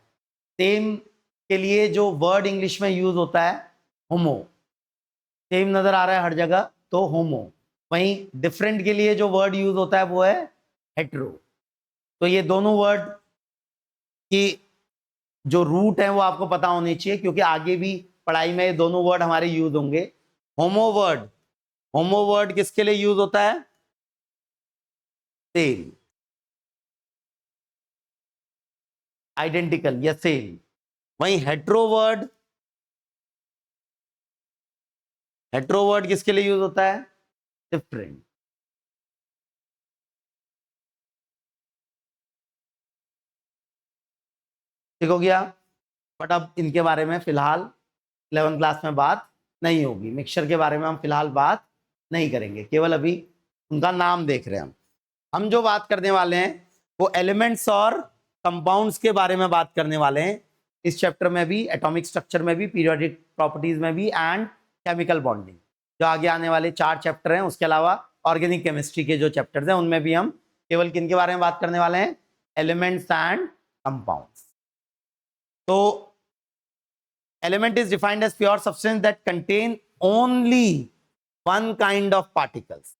A: सेम के लिए जो वर्ड इंग्लिश में यूज होता है होमो, सेम नजर आ रहा है हर जगह तो होमो। वहीं डिफरेंट के लिए जो वर्ड यूज होता है वो है हेट्रो। तो ये दोनों वर्ड की जो रूट है वो आपको पता होनी चाहिए, क्योंकि आगे भी पढ़ाई में ये दोनों वर्ड हमारे यूज होंगे। होमो वर्ड किसके लिए यूज होता है? सेम, आइडेंटिकल या सेम। वहीं हेट्रो वर्ड किसके लिए यूज होता है? डिफरेंट। ठीक हो गया? बट अब इनके बारे में फिलहाल 11th क्लास में बात नहीं होगी, मिक्सचर के बारे में हम फिलहाल बात नहीं करेंगे, केवल अभी उनका नाम देख रहे हैं हम जो बात करने वाले हैं वो एलिमेंट्स और कंपाउंड्स के बारे में बात करने वाले हैं इस चैप्टर में भी, एटॉमिक स्ट्रक्चर में भी, पीरियोडिक प्रॉपर्टीज में भी एंड केमिकल बॉन्डिंग। जो आगे आने वाले 4 चैप्टर हैं, उसके अलावा ऑर्गेनिक केमिस्ट्री के जो चैप्टर्स हैं उनमें भी हम केवल किन के बारे में बात करने वाले हैं? Elements and compounds. तो element is defined as pure substance that contain only one kind of particles।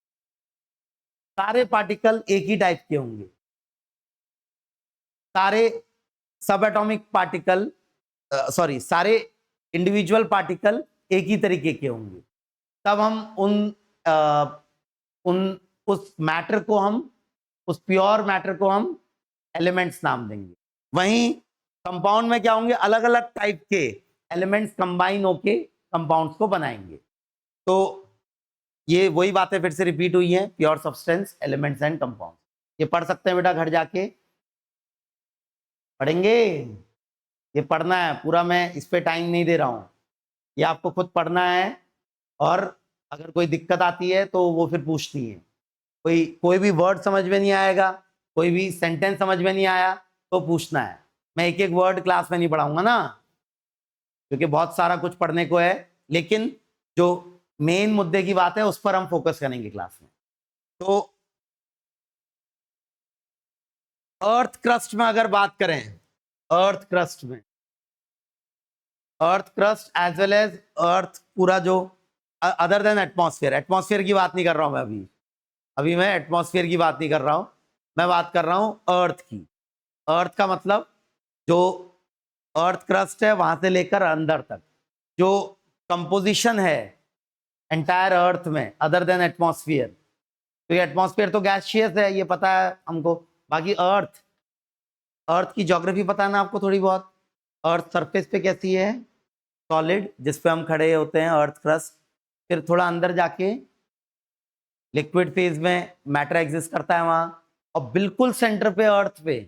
A: सारे पार्टिकल एक ही टाइप के होंगे, सारे सब एटॉमिक पार्टिकल सारे इंडिविजुअल पार्टिकल एक ही तरीके के होंगे, तब हम उस मैटर को उस प्योर मैटर को हम एलिमेंट्स नाम देंगे। वहीं कंपाउंड में क्या होंगे? अलग अलग टाइप के एलिमेंट्स कंबाइन होके कंपाउंड्स को बनाएंगे। तो ये वही बातें फिर से रिपीट हुई हैं, pure substance, elements and compounds. ये पढ़ सकते हैं बेटा, घर जाके पढ़ेंगे, ये पढ़ना है पूरा, मैं इस पे टाइम नहीं दे रहा हूँ, ये आपको खुद पढ़ना है। और अगर कोई दिक्कत आती है तो वो फिर पूछती है, कोई भी वर्ड समझ में नहीं आएगा, कोई भी सेंटेंस समझ में नहीं आया तो पूछना है। मैं एक एक वर्ड क्लास में नहीं पढ़ाऊंगा ना, क्योंकि बहुत सारा कुछ पढ़ने को है, लेकिन जो मेन मुद्दे की बात है उस पर हम फोकस करेंगे क्लास में। तो अर्थ क्रस्ट में अगर बात करें, अर्थ क्रस्ट में, earth crust as well as earth पूरा जो अदर देन एटमॉस्फेयर, एटमॉस्फेयर की बात नहीं कर रहा हूं मैं अभी मैं एटमॉस्फेयर की बात नहीं कर रहा हूं, मैं बात कर रहा हूं अर्थ की। अर्थ का मतलब जो अर्थ क्रस्ट है वहां से लेकर अंदर तक जो कंपोजिशन है एंटायर अर्थ में अदर देन एटमॉस्फेयर। तो ये एटमॉस्फेयर तो गैसियस है, ये पता है हमको। बाकी अर्थ की ज्योग्राफी पता है ना आपको थोड़ी बहुत? अर्थ सरफेस पे कैसी है? सॉलिड, जिस पे हम खड़े होते हैं, अर्थ क्रस्ट। फिर थोड़ा अंदर जाके लिक्विड फेज में मैटर एग्जिस्ट करता है वहां, और बिल्कुल सेंटर पे अर्थ पे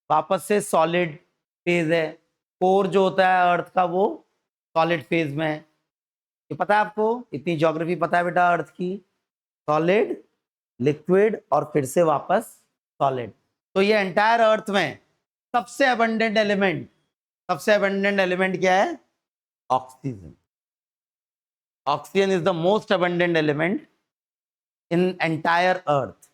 A: वापस से सॉलिड फेज है। कोर जो होता है अर्थ का वो सॉलिड फेज में है। ये पता है आपको, इतनी ज्योग्राफी पता है बेटा अर्थ की, सॉलिड, लिक्विड और फिर से वापस सॉलिड। तो ये एंटायर अर्थ में सबसे अबंडेंट एलिमेंट क्या है? Oxygen. Oxygen is the most abundant element in entire earth,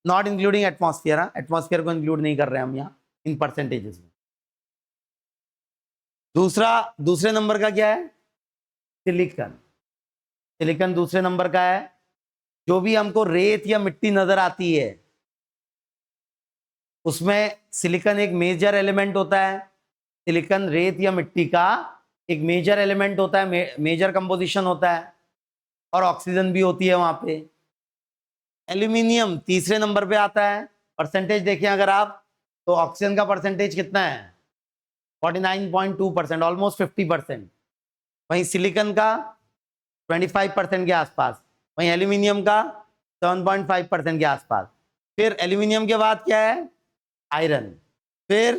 A: not including atmosphere. Atmosphere को इंक्लूड नहीं कर रहे हम यहाँ इन परसेंटेजेस में। दूसरे नंबर का क्या है? सिलिकॉन। सिलिकॉन दूसरे नंबर का है। जो भी हमको रेत या मिट्टी नजर आती है उसमें सिलिकॉन एक मेजर एलिमेंट होता है। सिलिकॉन रेत या मिट्टी का एक मेजर एलिमेंट होता है, मेजर कंपोजिशन होता है, और ऑक्सीजन भी होती है वहां पे। एल्यूमिनियम तीसरे नंबर पे आता है। परसेंटेज देखें अगर आप, तो ऑक्सीजन का परसेंटेज कितना है? 49.2%, ऑलमोस्ट 50%। वहीं सिलिकॉन का 25% के आसपास, वहीं एल्यूमिनियम का 7.5% के आसपास। फिर एल्यूमिनियम के बाद क्या है? आयरन, फिर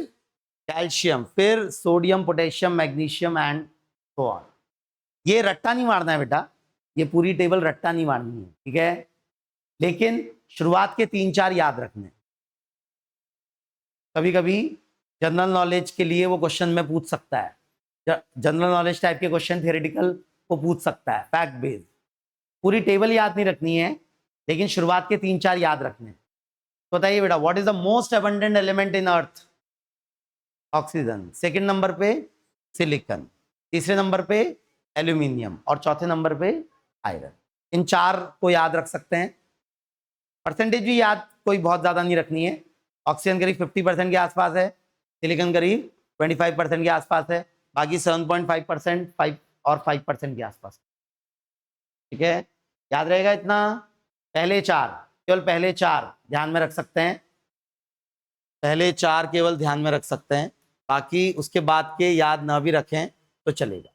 A: कैल्शियम, फिर sodium, potassium, magnesium and so on. ये रट्टा नहीं मारना है बेटा, ये पूरी टेबल रट्टा नहीं मारनी है, ठीक है? लेकिन शुरुआत के 3-4 याद रखने। कभी कभी जनरल नॉलेज के लिए वो क्वेश्चन में पूछ सकता है, जनरल नॉलेज टाइप के क्वेश्चन थ्योरेटिकल को पूछ सकता है, फैक्ट बेस्ड। पूरी टेबल याद नहीं रखनी है, लेकिन शुरुआत के 3-4 याद रखने। बताइए बेटा, what is the most abundant element in earth? Oxygen. Second number पे सिलिकॉन, तीसरे नंबर पे एल्यूमिनियम, और चौथे नंबर पे आयरन। इन 4 को याद रख सकते हैं। परसेंटेज भी याद कोई बहुत ज्यादा नहीं रखनी है। ऑक्सीजन करीब 50% के आसपास है, सिलिकॉन करीब 25% के आसपास है, बाकी 7.5%, 5 और 5% के आसपास, ठीक है? याद रहेगा इतना? पहले 4, केवल पहले 4 ध्यान में रख सकते हैं, पहले 4 केवल ध्यान में रख सकते हैं, बाकी उसके बाद के याद ना भी रखें तो चलेगा।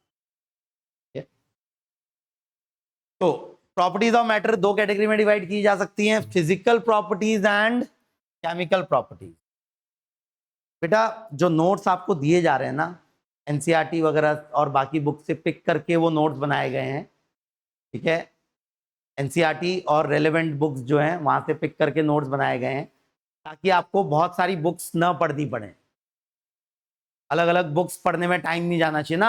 A: तो प्रॉपर्टीज ऑफ मैटर 2 कैटेगरी में डिवाइड की जा सकती हैं, physical properties and chemical properties. बेटा जो नोट्स आपको दिए जा रहे हैं ना, एनसीईआरटी वगैरह और बाकी बुक से पिक करके वो नोट्स बनाए गए हैं, ठीक है? एनसीईआरटी और रेलेवेंट बुक्स जो हैं वहां से पिक करके नोट्स बनाए गए हैं, ताकि आपको बहुत सारी बुक्स न पढ़नी पड़े। अलग अलग बुक्स पढ़ने में टाइम नहीं जाना चाहिए ना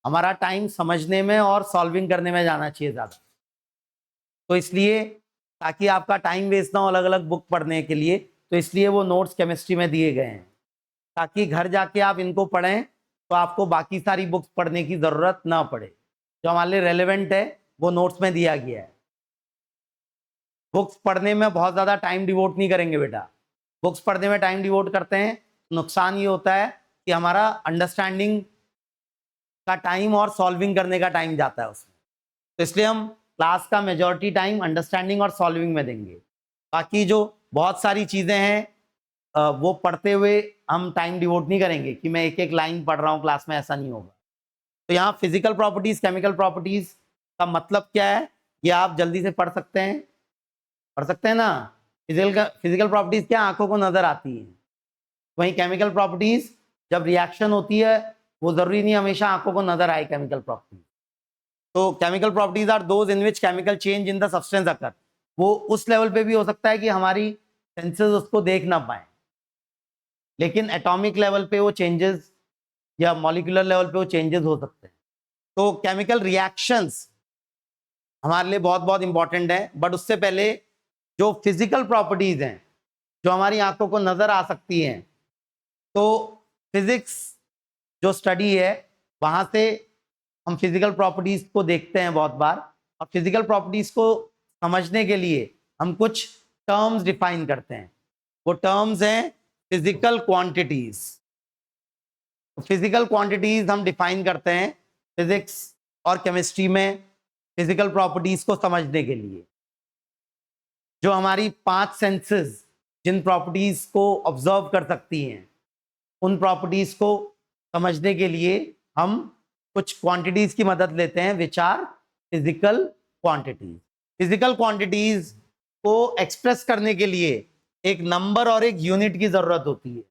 A: हमारा टाइम समझने में और सॉल्विंग करने में जाना चाहिए ज़्यादा। तो इसलिए, ताकि आपका टाइम वेस्ट ना हो अलग अलग बुक पढ़ने के लिए, तो इसलिए वो नोट्स केमिस्ट्री में दिए गए हैं, ताकि घर जाके आप इनको पढ़ें तो आपको बाकी सारी बुक्स पढ़ने की ज़रूरत ना पड़े। जो हमारे लिए रेलेवेंट है वो नोट्स में दिया गया है। बुक्स पढ़ने में बहुत ज़्यादा टाइम डिवोट नहीं करेंगे बेटा। बुक्स पढ़ने में टाइम डिवोट करते हैं, नुकसान ये होता है कि हमारा अंडरस्टैंडिंग का टाइम और सॉल्विंग करने का टाइम जाता है उसमें। तो इसलिए हम क्लास का मेजॉरिटी टाइम अंडरस्टैंडिंग और सॉल्विंग में देंगे। बाकी जो बहुत सारी चीज़ें हैं वो पढ़ते हुए हम टाइम डिवोट नहीं करेंगे कि मैं एक एक लाइन पढ़ रहा हूँ क्लास में, ऐसा नहीं होगा। तो यहाँ फिजिकल प्रॉपर्टीज, केमिकल प्रॉपर्टीज का मतलब क्या है, ये आप जल्दी से पढ़ सकते हैं ना। फिजिकल प्रॉपर्टीज क्या आंखों को नजर आती है, वहीं केमिकल प्रॉपर्टीज जब रिएक्शन होती है वो जरूरी नहीं हमेशा आंखों को नजर आए केमिकल प्रॉपर्टीज। तो chemical properties are those in which chemical change in the substance occur. वो उस लेवल पे भी हो सकता है कि हमारी सेंसेस उसको देख ना पाए, लेकिन एटॉमिक लेवल पे वो चेंजेस या मॉलिक्यूलर लेवल पे वो चेंजेस हो सकते हैं। तो केमिकल रिएक्शंस हमारे लिए बहुत बहुत इंपॉर्टेंट है। बट उससे पहले जो फिजिकल प्रॉपर्टीज हैं जो हमारी आंखों को नजर आ सकती हैं, तो फिजिक्स जो स्टडी है वहां से हम फिजिकल प्रॉपर्टीज को देखते हैं बहुत बार, और फिजिकल प्रॉपर्टीज को समझने के लिए हम कुछ टर्म्स डिफाइन करते हैं। वो टर्म्स हैं फिजिकल क्वांटिटीज। फिजिकल क्वांटिटीज हम डिफाइन करते हैं फिजिक्स और केमिस्ट्री में फिजिकल प्रॉपर्टीज को समझने के लिए। जो हमारी 5 सेंसेस जिन प्रॉपर्टीज को ऑब्जर्व कर सकती हैं, उन प्रॉपर्टीज को समझने के लिए हम कुछ क्वांटिटीज की मदद लेते हैं, which are physical quantities. Physical quantities को एक्सप्रेस करने के लिए एक नंबर और एक यूनिट की जरूरत होती है।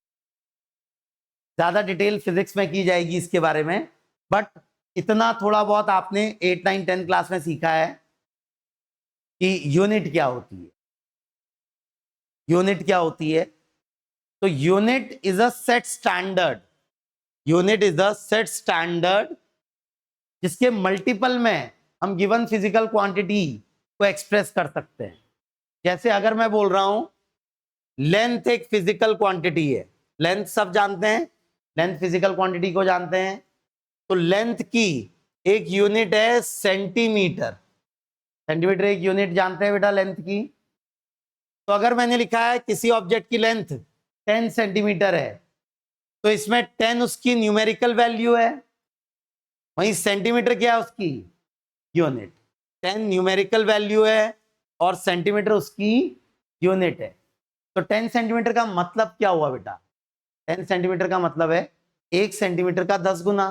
A: ज्यादा डिटेल फिजिक्स में की जाएगी इसके बारे में, बट इतना थोड़ा बहुत आपने 8, 9, 10 क्लास में सीखा है कि यूनिट क्या होती है। यूनिट क्या होती है? तो unit is a set standard. Unit is a set standard जिसके मल्टीपल में हम गिवन फिजिकल क्वांटिटी को एक्सप्रेस कर सकते हैं। जैसे अगर मैं बोल रहा हूं लेंथ एक फिजिकल क्वांटिटी है, लेंथ सब जानते हैं, लेंथ फिजिकल क्वांटिटी को जानते हैं, तो लेंथ की एक यूनिट है सेंटीमीटर। सेंटीमीटर एक यूनिट जानते हैं बेटा लेंथ की। तो अगर मैंने लिखा है किसी ऑब्जेक्ट की लेंथ 10 सेंटीमीटर है, तो इसमें 10 उसकी न्यूमेरिकल वैल्यू है, वहीं सेंटीमीटर क्या है उसकी यूनिट। 10 न्यूमेरिकल वैल्यू है और सेंटीमीटर उसकी यूनिट है। तो 10 सेंटीमीटर का मतलब क्या हुआ बेटा? 10 सेंटीमीटर का मतलब है 1 सेंटीमीटर का 10 गुना।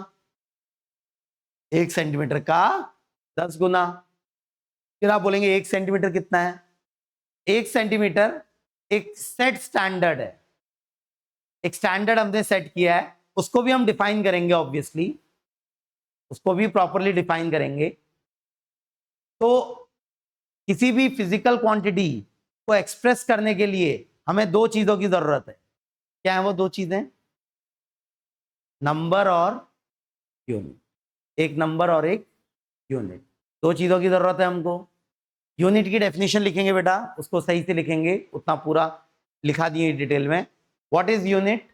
A: 1 सेंटीमीटर का 10 गुना। फिर आप बोलेंगे 1 सेंटीमीटर कितना है? 1 सेंटीमीटर एक सेट स्टैंडर्ड है। एक स्टैंडर्ड हमने सेट किया है, उसको भी हम डिफाइन करेंगे ऑब्वियसली, उसको भी प्रॉपरली डिफाइन करेंगे। तो किसी भी फिजिकल क्वांटिटी को एक्सप्रेस करने के लिए हमें दो चीजों की जरूरत है। क्या है वो दो चीजें? नंबर और यूनिट। एक नंबर और एक यूनिट, दो चीजों की जरूरत है हमको। यूनिट की डेफिनेशन लिखेंगे बेटा, उसको सही से लिखेंगे, उतना पूरा लिखा दिए डिटेल में। What is unit?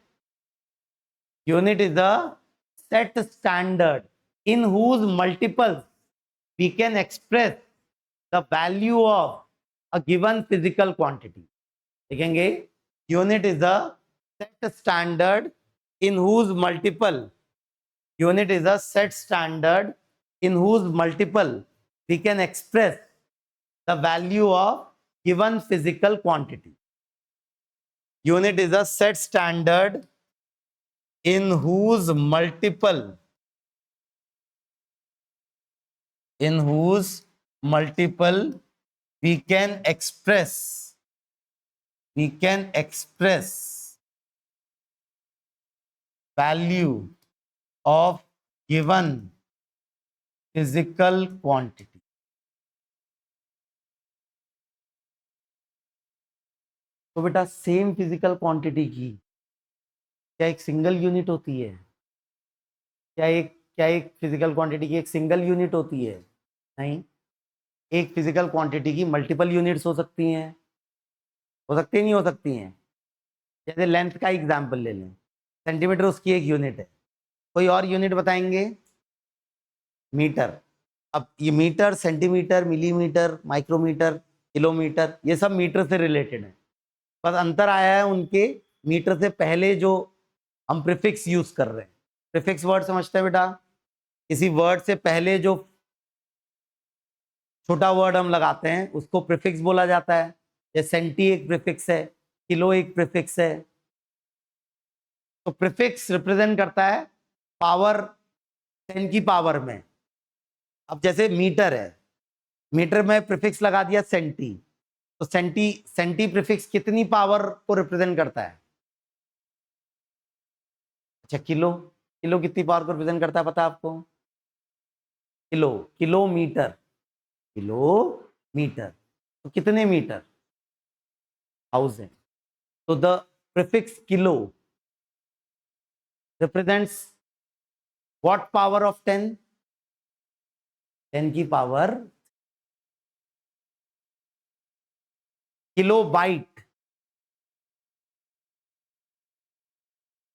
A: Unit is the set standard in whose multiples we can express the value of a given physical quantity. देखेंगे unit is a set standard in whose multiple, unit is a set standard in whose multiple we can express the value of given physical quantity. Unit is a set standard in whose multiple, in whose multiple we can express value of given physical quantity. तो बेटा same physical quantity की क्या एक single unit होती है? क्या एक physical quantity की एक सिंगल यूनिट होती है? नहीं, एक फिजिकल क्वांटिटी की मल्टीपल यूनिट्स हो सकती हैं। हो सकती नहीं हो सकती हैं? जैसे लेंथ का एग्जांपल ले लें, सेंटीमीटर उसकी एक यूनिट है, कोई और यूनिट बताएंगे? मीटर। अब ये metre, centimetre, millimetre, micrometre, kilometre, ये सब मीटर से रिलेटेड है। बस अंतर आया है उनके मीटर से पहले जो हम प्रीफिक्स यूज कर रहे हैं। प्रीफिक्स वर्ड समझते हैं बेटा? किसी वर्ड से पहले जो छोटा वर्ड हम लगाते हैं उसको प्रीफिक्स बोला जाता है। जैसे सेंटी एक प्रीफिक्स है, किलो एक प्रीफिक्स है। तो प्रीफिक्स रिप्रेजेंट करता है पावर 10 की पावर में। अब जैसे मीटर है, मीटर में प्रीफिक्स लगा दिया सेंटी, तो सेंटी प्रीफिक्स कितनी पावर को रिप्रेजेंट करता है? अच्छा, किलो कितनी पावर को रिप्रेजेंट करता है पता है आपको? किलोमीटर, किलोमीटर तो कितने मीटर? 1000। तो the prefix kilo represents what power of 10? 10 की पावर। किलो बाइट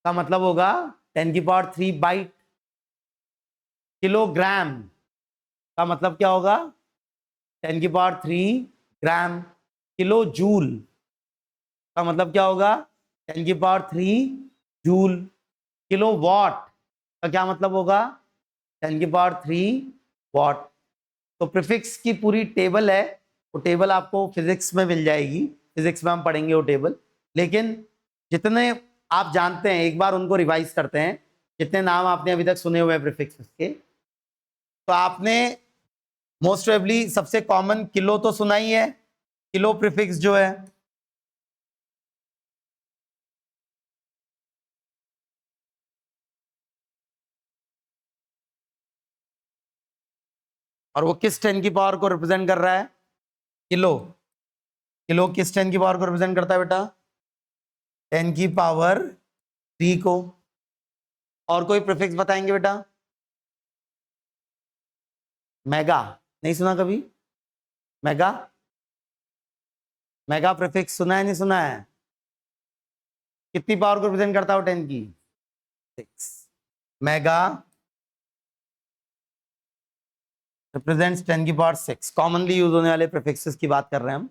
A: का मतलब होगा 10 की पावर 3 बाइट। किलोग्राम का मतलब क्या होगा? 10 की पावर 3 ग्राम। किलो जूल का मतलब क्या होगा? 10 की पावर 3 जूल। किलो वॉट का क्या मतलब होगा? 10 की पावर 3 वॉट। तो प्रीफिक्स की पूरी टेबल है, वो टेबल आपको फिजिक्स में मिल जाएगी, फिजिक्स में हम पढ़ेंगे वो टेबल। लेकिन जितने आप जानते हैं एक बार उनको रिवाइज करते हैं, जितने नाम आपने अभी तक सुने हुए हैं प्रीफिक्स के। तो आपने मोस्ट प्रोबेबली सबसे कॉमन किलो तो सुना ही है, किलो प्रीफिक्स जो है। और वो किस 10 की पावर को रिप्रेजेंट कर रहा है? किलो। किलो किस 10 की पावर को रिप्रेजेंट करता है बेटा? 10 की पावर 3 को। और कोई प्रीफिक्स बताएंगे बेटा? मेगा, नहीं सुना कभी? मेगा, मेगा प्रीफिक्स सुना है नहीं सुना है? कितनी पावर को रिप्रेजेंट करता है 10 की? 6। मेगा रिप्रेजेंट्स 10 की पावर 6। कॉमनली यूज होने वाले प्रीफिक्सेस की बात कर रहे हैं हम,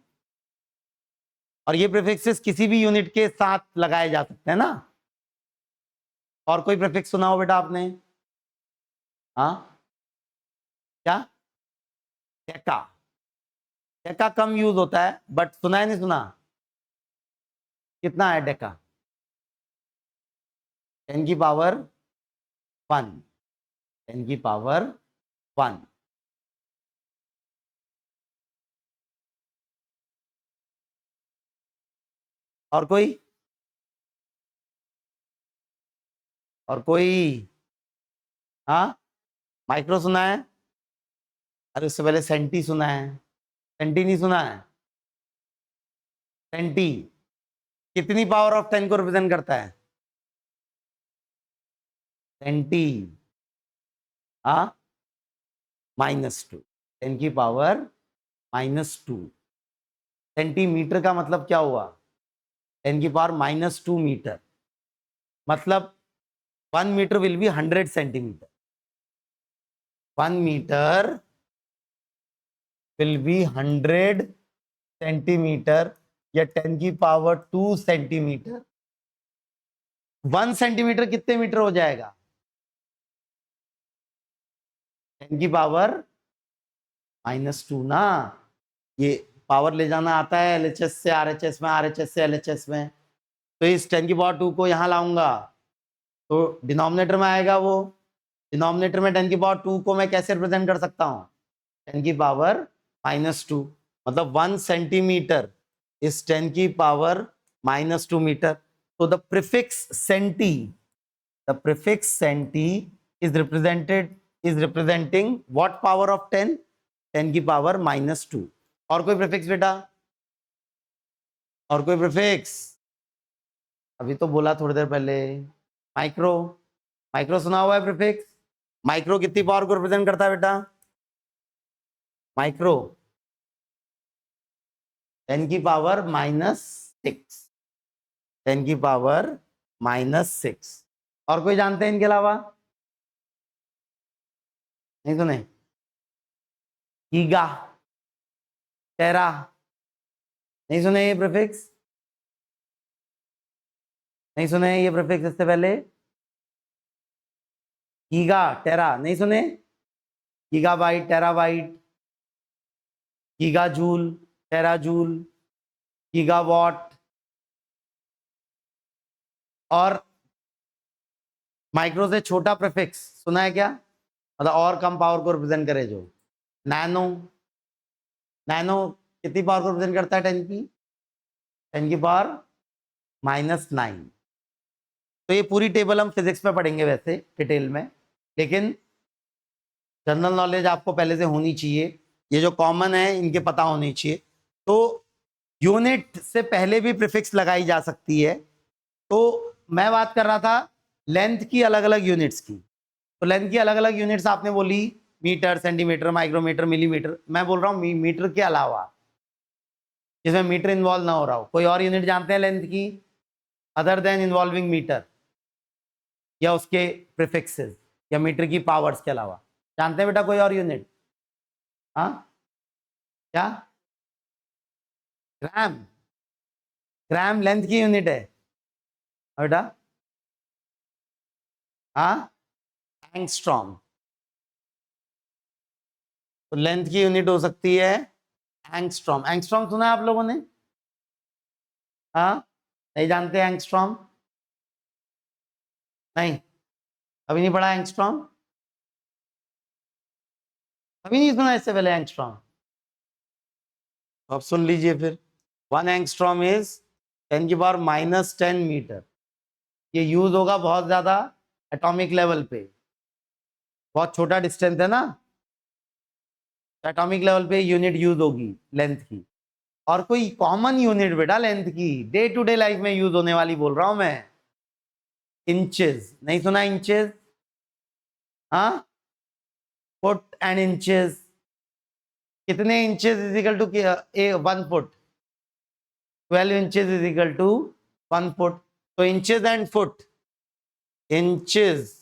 A: और ये प्रीफिक्सेस किसी भी यूनिट के साथ लगाए जा सकते हैं ना। और कोई प्रीफिक्स सुना हो बेटा आपने? हाँ, क्या? डेका। डेका कम यूज होता है, बट सुना है नहीं सुना? कितना है डेका? 10 की पावर 1। 10 की पावर 1। और कोई? और कोई? हाँ, माइक्रो सुना है? अरे उससे पहले सेंटी सुना है? सेंटी नहीं सुना है? सेंटी कितनी पावर ऑफ 10 को रिप्रेजेंट करता है? सेंटी, हाँ, -2। 10 की पावर -2। सेंटीमीटर का मतलब क्या हुआ? 10 की पावर -2 मीटर, मतलब 1 metre will be 100 centimetre. 1 metre will be 100 centimetre, या 10 की पावर 2 सेंटीमीटर। 1 सेंटीमीटर कितने मीटर हो जाएगा? 10 की पावर -2 ना। ये पावर ले जाना आता है एलएचएस से आरएचएस में, आरएचएस से एलएचएस में। तो इस 10 की पावर 2 को यहां लाऊंगा तो डिनोमिनेटर में आएगा वो। डिनोमिनेटर में 10 की पावर 2 को मैं कैसे रिप्रेजेंट कर सकता हूं? 10 की पावर -2, मतलब 1 सेंटीमीटर इज 10 की पावर -2 मीटर। तो the prefix centi, the prefix centi is representing what power of 10? 10 की पावर -2। और कोई प्रीफिक्स बेटा? और कोई प्रीफिक्स? अभी तो बोला थोड़ी देर पहले, माइक्रो। माइक्रो सुना हुआ है प्रीफिक्स? माइक्रो कितनी पावर को रिप्रेजेंट करता है बेटा? माइक्रो 10 की पावर -6। 10 की पावर -6। और कोई जानते हैं इनके अलावा? नहीं सुने? गीगा, टेरा, नहीं सुने ये प्रीफिक्स? नहीं सुने ये प्रीफिक्स इससे पहले? गीगा, टेरा नहीं सुने? गीगाबाइट, टेराबाइट, गीगा जूल, टेरा जूल, गीगावाट। और माइक्रो से छोटा प्रीफिक्स सुना है क्या? मतलब और कम पावर को रिप्रेजेंट करे जो? नैनो। नैनो कितनी पावर को रिप्रेजेंट करता है 10 की? 10 की पावर -9। तो ये पूरी टेबल हम फिजिक्स में पढ़ेंगे वैसे डिटेल में, लेकिन जनरल नॉलेज आपको पहले से होनी चाहिए। ये जो कॉमन है इनके पता होनी चाहिए। तो यूनिट से पहले भी प्रीफिक्स लगाई जा सकती है। तो मैं बात कर रहा था लेंथ की अलग अलग यूनिट्स की। तो लेंथ की अलग अलग यूनिट्स आपने बोली मीटर, सेंटीमीटर, माइक्रोमीटर, मिलीमीटर। मैं बोल रहा हूँ मीटर के अलावा, जिसमें मीटर इन्वॉल्व ना हो रहा हो। कोई और यूनिट जानते हैं लेंथ की अदर देन इन्वॉल्विंग मीटर या उसके प्रीफिक्सेस या मीटर की पावर्स के अलावा? जानते हैं बेटा कोई और यूनिट? हाँ, क्या? ग्राम। ग्राम लेंथ की यूनिट है बेटा? हाँ, एंगस्ट्रॉम। तो लेंथ की यूनिट हो सकती है एंगस्ट्रॉम। एंगस्ट्रॉम सुना है आप लोगों ने? हाँ, नहीं जानते एंगस्ट्रॉम? नहीं, अभी नहीं पढ़ा एंगस्ट्रॉम? अभी नहीं सुना इससे पहले एंगस्ट्रॉम? अब सुन लीजिए फिर। 1 एंगस्ट्रॉम इज 10 की पावर -10 मीटर। ये यूज होगा बहुत ज्यादा एटॉमिक लेवल पे। बहुत छोटा डिस्टेंस है ना, एटॉमिक लेवल पे यूनिट यूज होगी लेंथ की, और कोई कॉमन यूनिट बेटा लेंथ की डे टू डे लाइफ में यूज होने वाली बोल रहा हूं मैं। इंचेस, नहीं सुना इंचेस? हाँ, फुट एंड इंचेस। कितने inches is equal to 1 foot? 12 inches is equal to 1 foot. तो inches and foot, inches,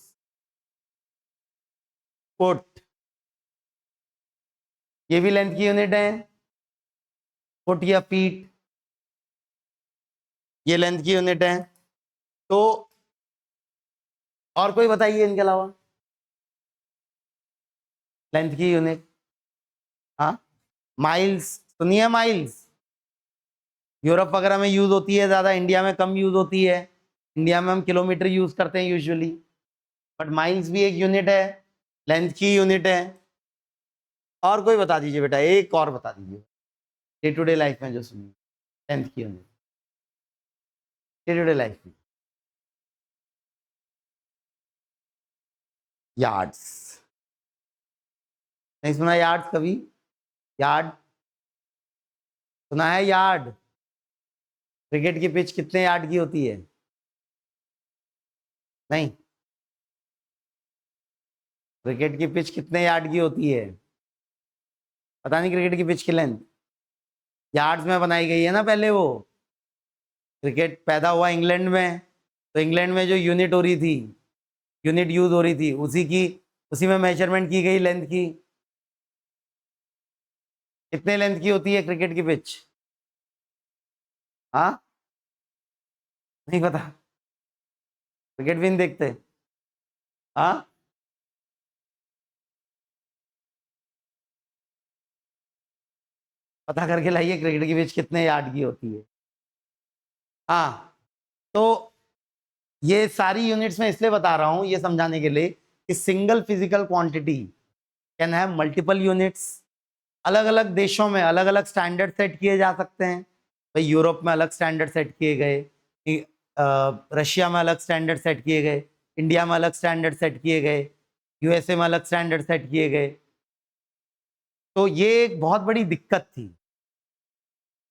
A: foot, ये भी लेंथ की यूनिट है। फुट या फीट, ये लेंथ की यूनिट है। तो और कोई बताइए इनके अलावा लेंथ की यूनिट। हाँ, माइल्स, सुनिए माइल्स। यूरोप वगैरह में यूज होती है ज्यादा, इंडिया में कम यूज होती है। इंडिया में हम किलोमीटर यूज करते हैं यूजुअली, बट माइल्स भी एक यूनिट है, लेंथ की यूनिट है। और कोई बता दीजिए बेटा, एक और बता दीजिए डे टू डे लाइफ में जो सुनिए लेंथ की unit day to day life में। यार्ड्स, नहीं सुना यार्ड्स कभी? यार्ड सुना है? यार्ड, क्रिकेट की पिच कितने यार्ड की होती है? नहीं, क्रिकेट की पिच कितने यार्ड की होती है? पता नहीं क्रिकेट की पिच की लेंथ? यार्ड्स में बनाई गई है ना पहले वो। क्रिकेट पैदा हुआ इंग्लैंड में, तो इंग्लैंड में जो यूनिट हो रही थी, यूनिट यूज हो रही थी, उसी में मेजरमेंट की गई लेंथ की। कितने लेंथ की होती है क्रिकेट की पिच? हाँ, नहीं पता? क्रिकेट भी नहीं देखते? हाँ, पता करके लाइए क्रिकेट की पिच कितने यार्ड की होती है। हाँ, तो ये सारी यूनिट्स में इसलिए बता रहा हूं ये समझाने के लिए कि single physical quantity can have multiple units. अलग अलग देशों में अलग अलग स्टैंडर्ड सेट किए जा सकते हैं। भाई यूरोप में अलग स्टैंडर्ड सेट किए गए, रशिया में अलग स्टैंडर्ड सेट किए गए, इंडिया में अलग स्टैंडर्ड सेट किए गए, यूएसए में अलग स्टैंडर्ड सेट किए गए। तो ये एक बहुत बड़ी दिक्कत थी,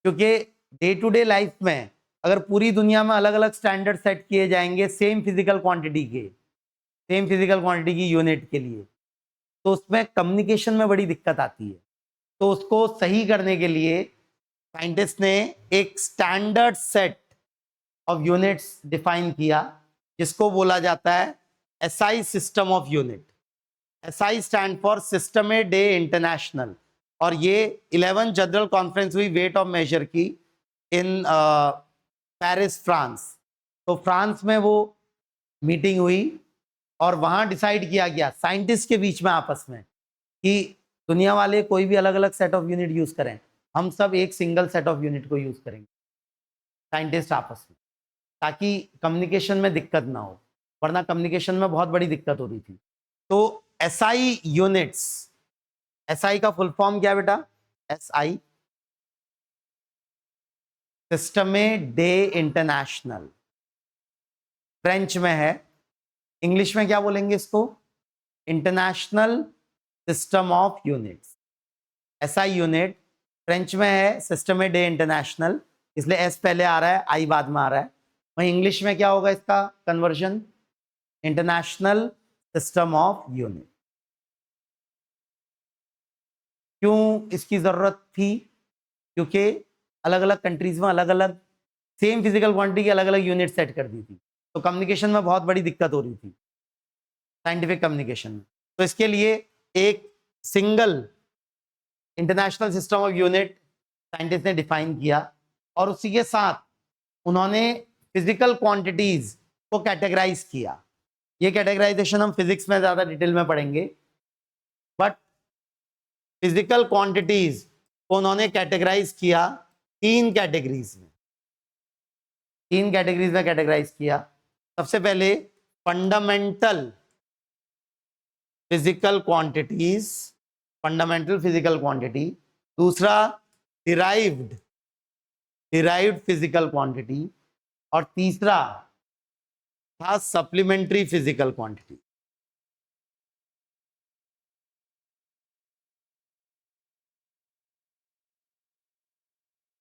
A: क्योंकि डे टू डे लाइफ में अगर पूरी दुनिया में अलग अलग स्टैंडर्ड सेट किए जाएंगे सेम फिजिकल क्वांटिटी के, सेम फिजिकल क्वांटिटी की यूनिट के लिए, तो उसमें कम्युनिकेशन में बड़ी दिक्कत आती है। तो उसको सही करने के लिए साइंटिस्ट ने एक standard set of units define किया, जिसको बोला जाता है SI system of unit. SI stand for system day international. और ये 11 जनरल कॉन्फ्रेंस हुई वेट ऑफ मेजर की इन पेरिस, फ्रांस। तो फ्रांस में वो मीटिंग हुई और वहां डिसाइड किया गया साइंटिस्ट के बीच में आपस में कि दुनिया वाले कोई भी अलग अलग सेट ऑफ यूनिट यूज करें, हम सब एक सिंगल सेट ऑफ यूनिट को यूज करेंगे साइंटिस्ट आपस में, ताकि कम्युनिकेशन में दिक्कत ना हो, वरना कम्युनिकेशन में बहुत बड़ी दिक्कत हो रही थी। तो एसआई यूनिट्स, एसआई का फुल फॉर्म क्या है बेटा? SI system day international, French में है। इंग्लिश में क्या बोलेंगे इसको? International system of units. SI unit French में है सिस्टम डे इंटरनेशनल, इसलिए एस पहले आ रहा है, आई बाद में आ रहा है। वहीं इंग्लिश में क्या होगा इसका conversion? International system of unit. क्यों इसकी जरूरत थी? क्योंकि अलग अलग कंट्रीज में अलग अलग सेम फिजिकल क्वांटिटी की अलग अलग यूनिट सेट कर दी थी, तो कम्युनिकेशन में बहुत बड़ी दिक्कत हो रही थी, साइंटिफिक कम्युनिकेशन में। तो इसके लिए एक single international system of unit scientist ने डिफाइन किया, और उसी के साथ उन्होंने फिजिकल क्वांटिटीज को कैटेगराइज किया। ये कैटेगराइजेशन हम फिजिक्स में ज्यादा डिटेल में पढ़ेंगे, बट फिजिकल क्वांटिटीज को उन्होंने कैटेगराइज किया तीन कैटेगरीज में, तीन कैटेगरीज में कैटेगराइज किया। सबसे पहले fundamental physical quantities, fundamental physical quantity. दूसरा डिराइव्ड, डिराइव्ड फिजिकल क्वांटिटी। और तीसरा था सप्लीमेंट्री फिजिकल क्वांटिटी।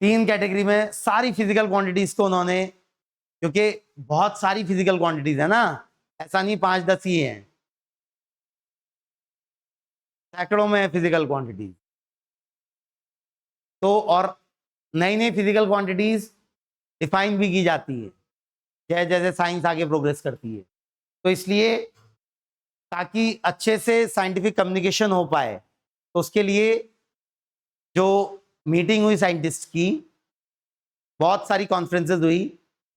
A: 3 कैटेगरी में सारी फिजिकल क्वांटिटीज को उन्होंने, क्योंकि बहुत सारी फिजिकल क्वांटिटीज है ना, ऐसा नहीं 5-10 ही हैं, सैकड़ों में फिजिकल क्वांटिटीज। तो और नई नई फिजिकल क्वांटिटीज डिफाइन भी की जाती है जैसे जैसे साइंस आगे प्रोग्रेस करती है। तो इसलिए ताकि अच्छे से साइंटिफिक कम्युनिकेशन हो पाए, तो उसके लिए जो मीटिंग हुई साइंटिस्ट की, बहुत सारी कॉन्फ्रेंसेज हुई,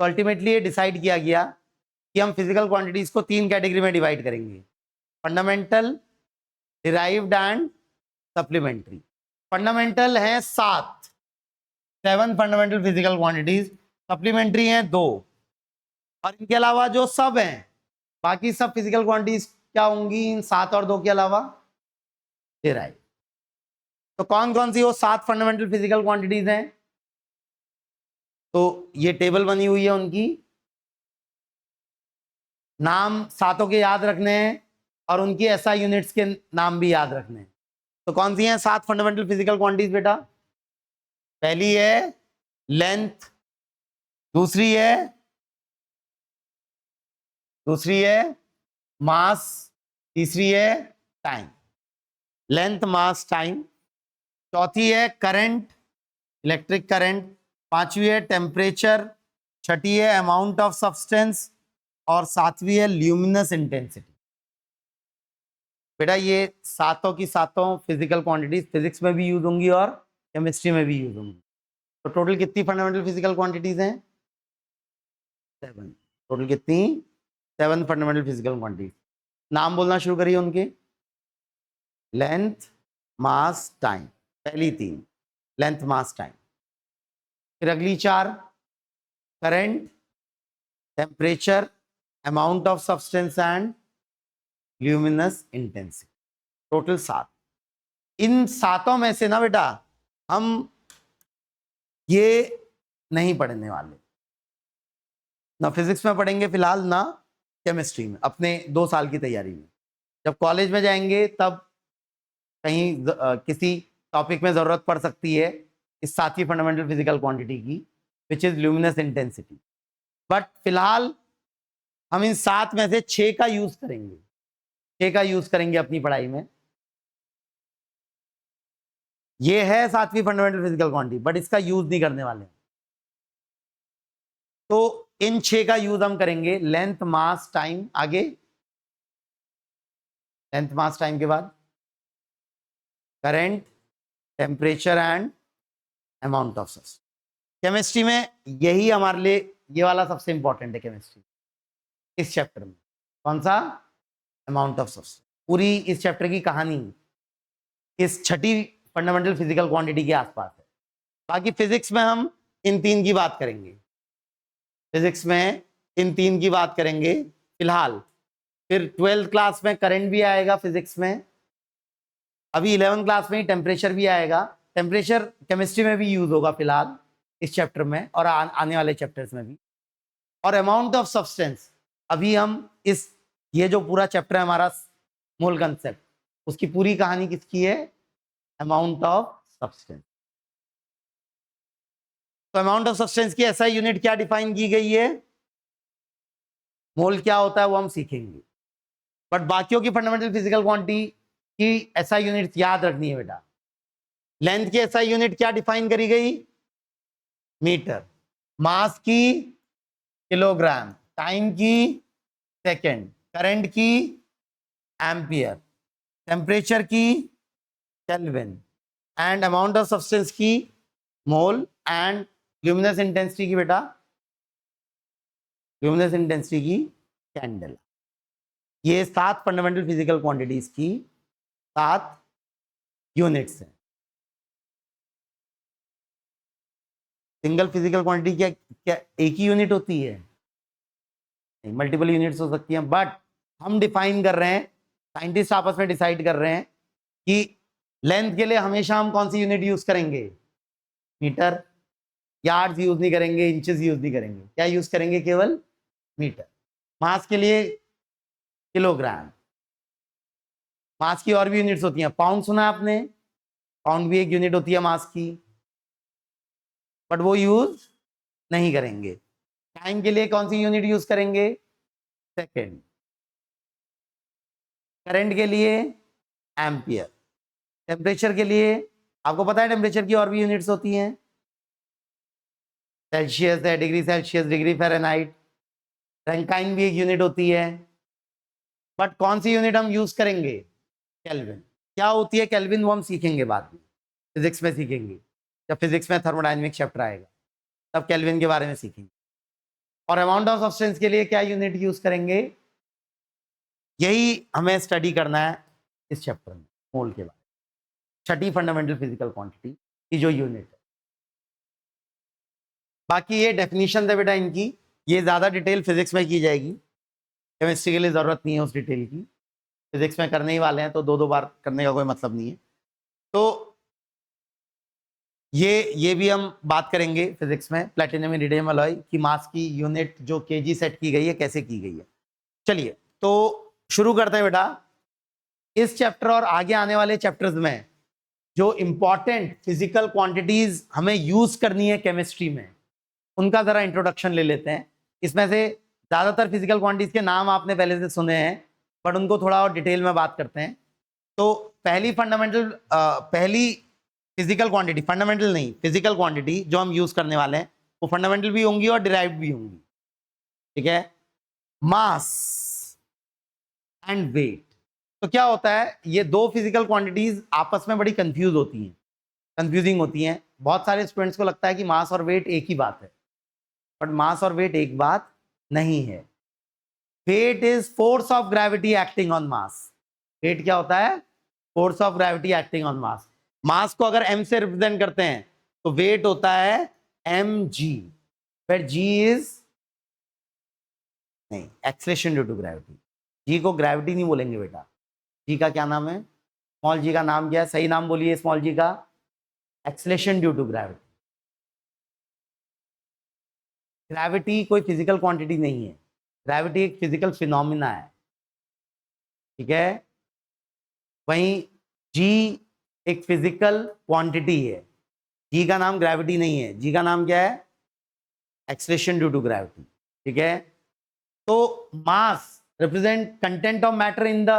A: तो अल्टीमेटली ये डिसाइड किया गया कि हम फिजिकल क्वांटिटीज को 3 कैटेगरी में डिवाइड करेंगे, fundamental, derived and supplementary. Fundamental है 7 फंडामेंटल फिजिकल क्वांटिटीज, सप्लीमेंट्री हैं 2, और इनके अलावा जो सब हैं बाकी सब फिजिकल क्वांटिटीज क्या होंगी इन 7 और 2 के अलावा? डिराइव। तो कौन कौन सी वो 7 फंडामेंटल फिजिकल क्वांटिटीज हैं? तो ये टेबल बनी हुई है उनकी, नाम सातों के याद रखने हैं और उनकी एसआई यूनिट्स के नाम भी याद रखने हैं। तो कौन सी हैं 7 फंडामेंटल फिजिकल क्वांटिटीज बेटा? पहली है लेंथ, दूसरी है मास, तीसरी है टाइम। लेंथ, मास, टाइम। चौथी है करंट, इलेक्ट्रिक करंट। पांचवी है टेम्परेचर। छठी है अमाउंट ऑफ सब्सटेंस, और सातवीं है ल्यूमिनस इंटेंसिटी। बेटा ये सातों की सातों फिजिकल क्वांटिटीज फिजिक्स में भी यूज होंगी और केमिस्ट्री में भी यूज होंगी। तो टोटल कितनी फंडामेंटल फिजिकल क्वांटिटीज हैं? 7। टोटल कितनी? 7 फंडामेंटल फिजिकल क्वांटिटीज। नाम बोलना शुरू करिए उनके। लेंथ, मास, टाइम। पहली 3 लेंथ, मास, टाइम। फिर अगली 4 current, temperature, amount of substance and luminous intensity. Total 7। इन सातों में से ना बेटा हम ये नहीं पढ़ने वाले, ना फिजिक्स में पढ़ेंगे फिलहाल, ना केमिस्ट्री में, अपने 2 साल की तैयारी में। जब कॉलेज में जाएंगे तब कहीं किसी टॉपिक में जरूरत पड़ सकती है इस 7वीं फंडामेंटल फिजिकल क्वांटिटी की, which is luminous intensity. But फिलहाल हम इन 7 में से 6 का यूज करेंगे, 6 का यूज करेंगे अपनी पढ़ाई में। ये है 7वीं फंडामेंटल फिजिकल क्वांटिटी, बट इसका यूज नहीं करने वाले। तो इन 6 का यूज हम करेंगे। लेंथ, मास, टाइम, आगे लेंथ, मास, टाइम के बाद current, temperature and amount of substance. Chemistry में यही हमारे लिए ये वाला सबसे इंपॉर्टेंट है केमिस्ट्री इस चैप्टर में। कौन सा? Amount of substance. पूरी इस चैप्टर की कहानी इस छठी फंडामेंटल फिजिकल क्वांटिटी के आसपास है। बाकी फिजिक्स में हम इन 3 की बात करेंगे, फिजिक्स में इन 3 की बात करेंगे फिलहाल। फिर 12th क्लास में करंट भी आएगा फिजिक्स में, अभी 11th क्लास में ही टेम्परेचर भी आएगा। टेम्परेचर केमिस्ट्री में भी यूज होगा फिलहाल इस चैप्टर में और आने वाले चैप्टर्स में भी। और अमाउंट ऑफ सब्सटेंस अभी हम इस ये जो पूरा चैप्टर है हमारा मोल कंसेप्ट, उसकी पूरी कहानी किसकी है? Amount of substance. तो अमाउंट ऑफ सब्सटेंस की एसआई यूनिट क्या डिफाइन की गई है? मोल क्या होता है वो हम सीखेंगे, बट बाकियों की फंडामेंटल फिजिकल क्वांटिटी की एसआई यूनिट याद रखनी है बेटा। लेंथ की एसआई यूनिट क्या डिफाइन करी गई? मीटर। मास की किलोग्राम, टाइम की सेकंड, करंट की एम्पियर, टेम्परेचर की kelvin, and amount of substance की मोल, एंड ल्यूमिनस इंटेंसिटी की बेटा, ल्यूमिनस इंटेंसिटी की कैंडल। ये 7 फंडामेंटल फिजिकल क्वांटिटीज की 7 यूनिट्स हैं। सिंगल फिजिकल क्वांटिटी क्या क्या एक ही यूनिट होती है? नहीं, मल्टीपल यूनिट्स हो सकती हैं, बट हम डिफाइन कर रहे हैं, साइंटिस्ट आपस में डिसाइड कर रहे हैं कि लेंथ के लिए हमेशा हम कौन सी यूनिट यूज करेंगे? मीटर। यार्ड्स यूज नहीं करेंगे, इंचेस यूज नहीं करेंगे, क्या यूज करेंगे? केवल मीटर। मास के लिए किलोग्राम। मास की और भी यूनिट्स होती हैं, पाउंड सुना है आपने? पाउंड भी एक यूनिट होती है मास की। बट वो यूज नहीं करेंगे। टाइम के लिए कौन सी यूनिट यूज करेंगे? सेकेंड। करंट के लिए एम्पियर। टेम्परेचर के लिए आपको पता है टेम्परेचर की और भी यूनिट्स होती हैं, सेल्सियस है, degree Celsius, degree Fahrenheit, Rankine भी एक यूनिट होती है। बट कौन सी यूनिट हम यूज करेंगे? केल्विन। क्या होती है केल्विन वो हम सीखेंगे बाद में, फिजिक्स में सीखेंगे, जब फिजिक्स में थर्मोडायनेमिक चैप्टर आएगा तब केल्विन के बारे में सीखेंगे। और अमाउंट ऑफ सब्सटेंस के लिए क्या यूनिट यूज करेंगे? यही हमें स्टडी करना है इस चैप्टर में, मोल के बारे में, छठी फंडामेंटल फिजिकल क्वांटिटी की जो यूनिट है। बाकी ये डेफिनेशन है बेटा इनकी, ये ज्यादा डिटेल फिजिक्स में की जाएगी, केमिस्ट्री के लिए जरूरत नहीं है उस डिटेल की, फिजिक्स में करने ही वाले हैं तो दो बार करने का कोई मतलब नहीं है। तो ये भी हम बात करेंगे फिजिक्स में, प्लेटिनम इरिडियम अलॉय की मास की यूनिट जो केजी सेट की गई है कैसे की गई है। चलिए तो शुरू करते हैं बेटा। इस चैप्टर और आगे आने वाले चैप्टर्स में जो इंपॉर्टेंट फिजिकल क्वांटिटीज हमें यूज करनी है केमिस्ट्री में, उनका जरा इंट्रोडक्शन ले लेते हैं। इसमें से ज्यादातर फिजिकल क्वांटिटीज के नाम आपने पहले से सुने हैं, बट उनको थोड़ा और डिटेल में बात करते हैं। तो पहली फिजिकल क्वांटिटी, फंडामेंटल नहीं, फिजिकल क्वांटिटी जो हम यूज करने वाले हैं वो फंडामेंटल भी होंगी और डिराइव्ड भी होंगी, ठीक है। Mass and weight. तो क्या होता है, ये दो फिजिकल क्वांटिटीज आपस में बड़ी कंफ्यूज होती हैं, कंफ्यूजिंग होती हैं। बहुत सारे स्टूडेंट्स को लगता है कि मास और वेट एक ही बात है, बट मास और वेट एक बात नहीं है। Weight is force of gravity acting on mass. Weight क्या होता है? Force of gravity acting on mass. Mass को अगर m से रिप्रेजेंट करते हैं तो वेट होता है mg, वेयर g इज नहीं, acceleration due to gravity. g को ग्रेविटी नहीं बोलेंगे बेटा, g का क्या नाम है? स्मॉल g का नाम क्या है? सही नाम बोलिए स्मॉल g का, acceleration due to gravity. Gravity कोई फिजिकल क्वांटिटी नहीं है, ग्रेविटी एक फिजिकल फिनोमिना है, ठीक है। वहीं g एक फिजिकल क्वांटिटी है, जी का नाम ग्रेविटी नहीं है, जी का नाम क्या है? एक्सेलरेशन ड्यू टू ग्रेविटी, ठीक है। तो mass represent content of matter in the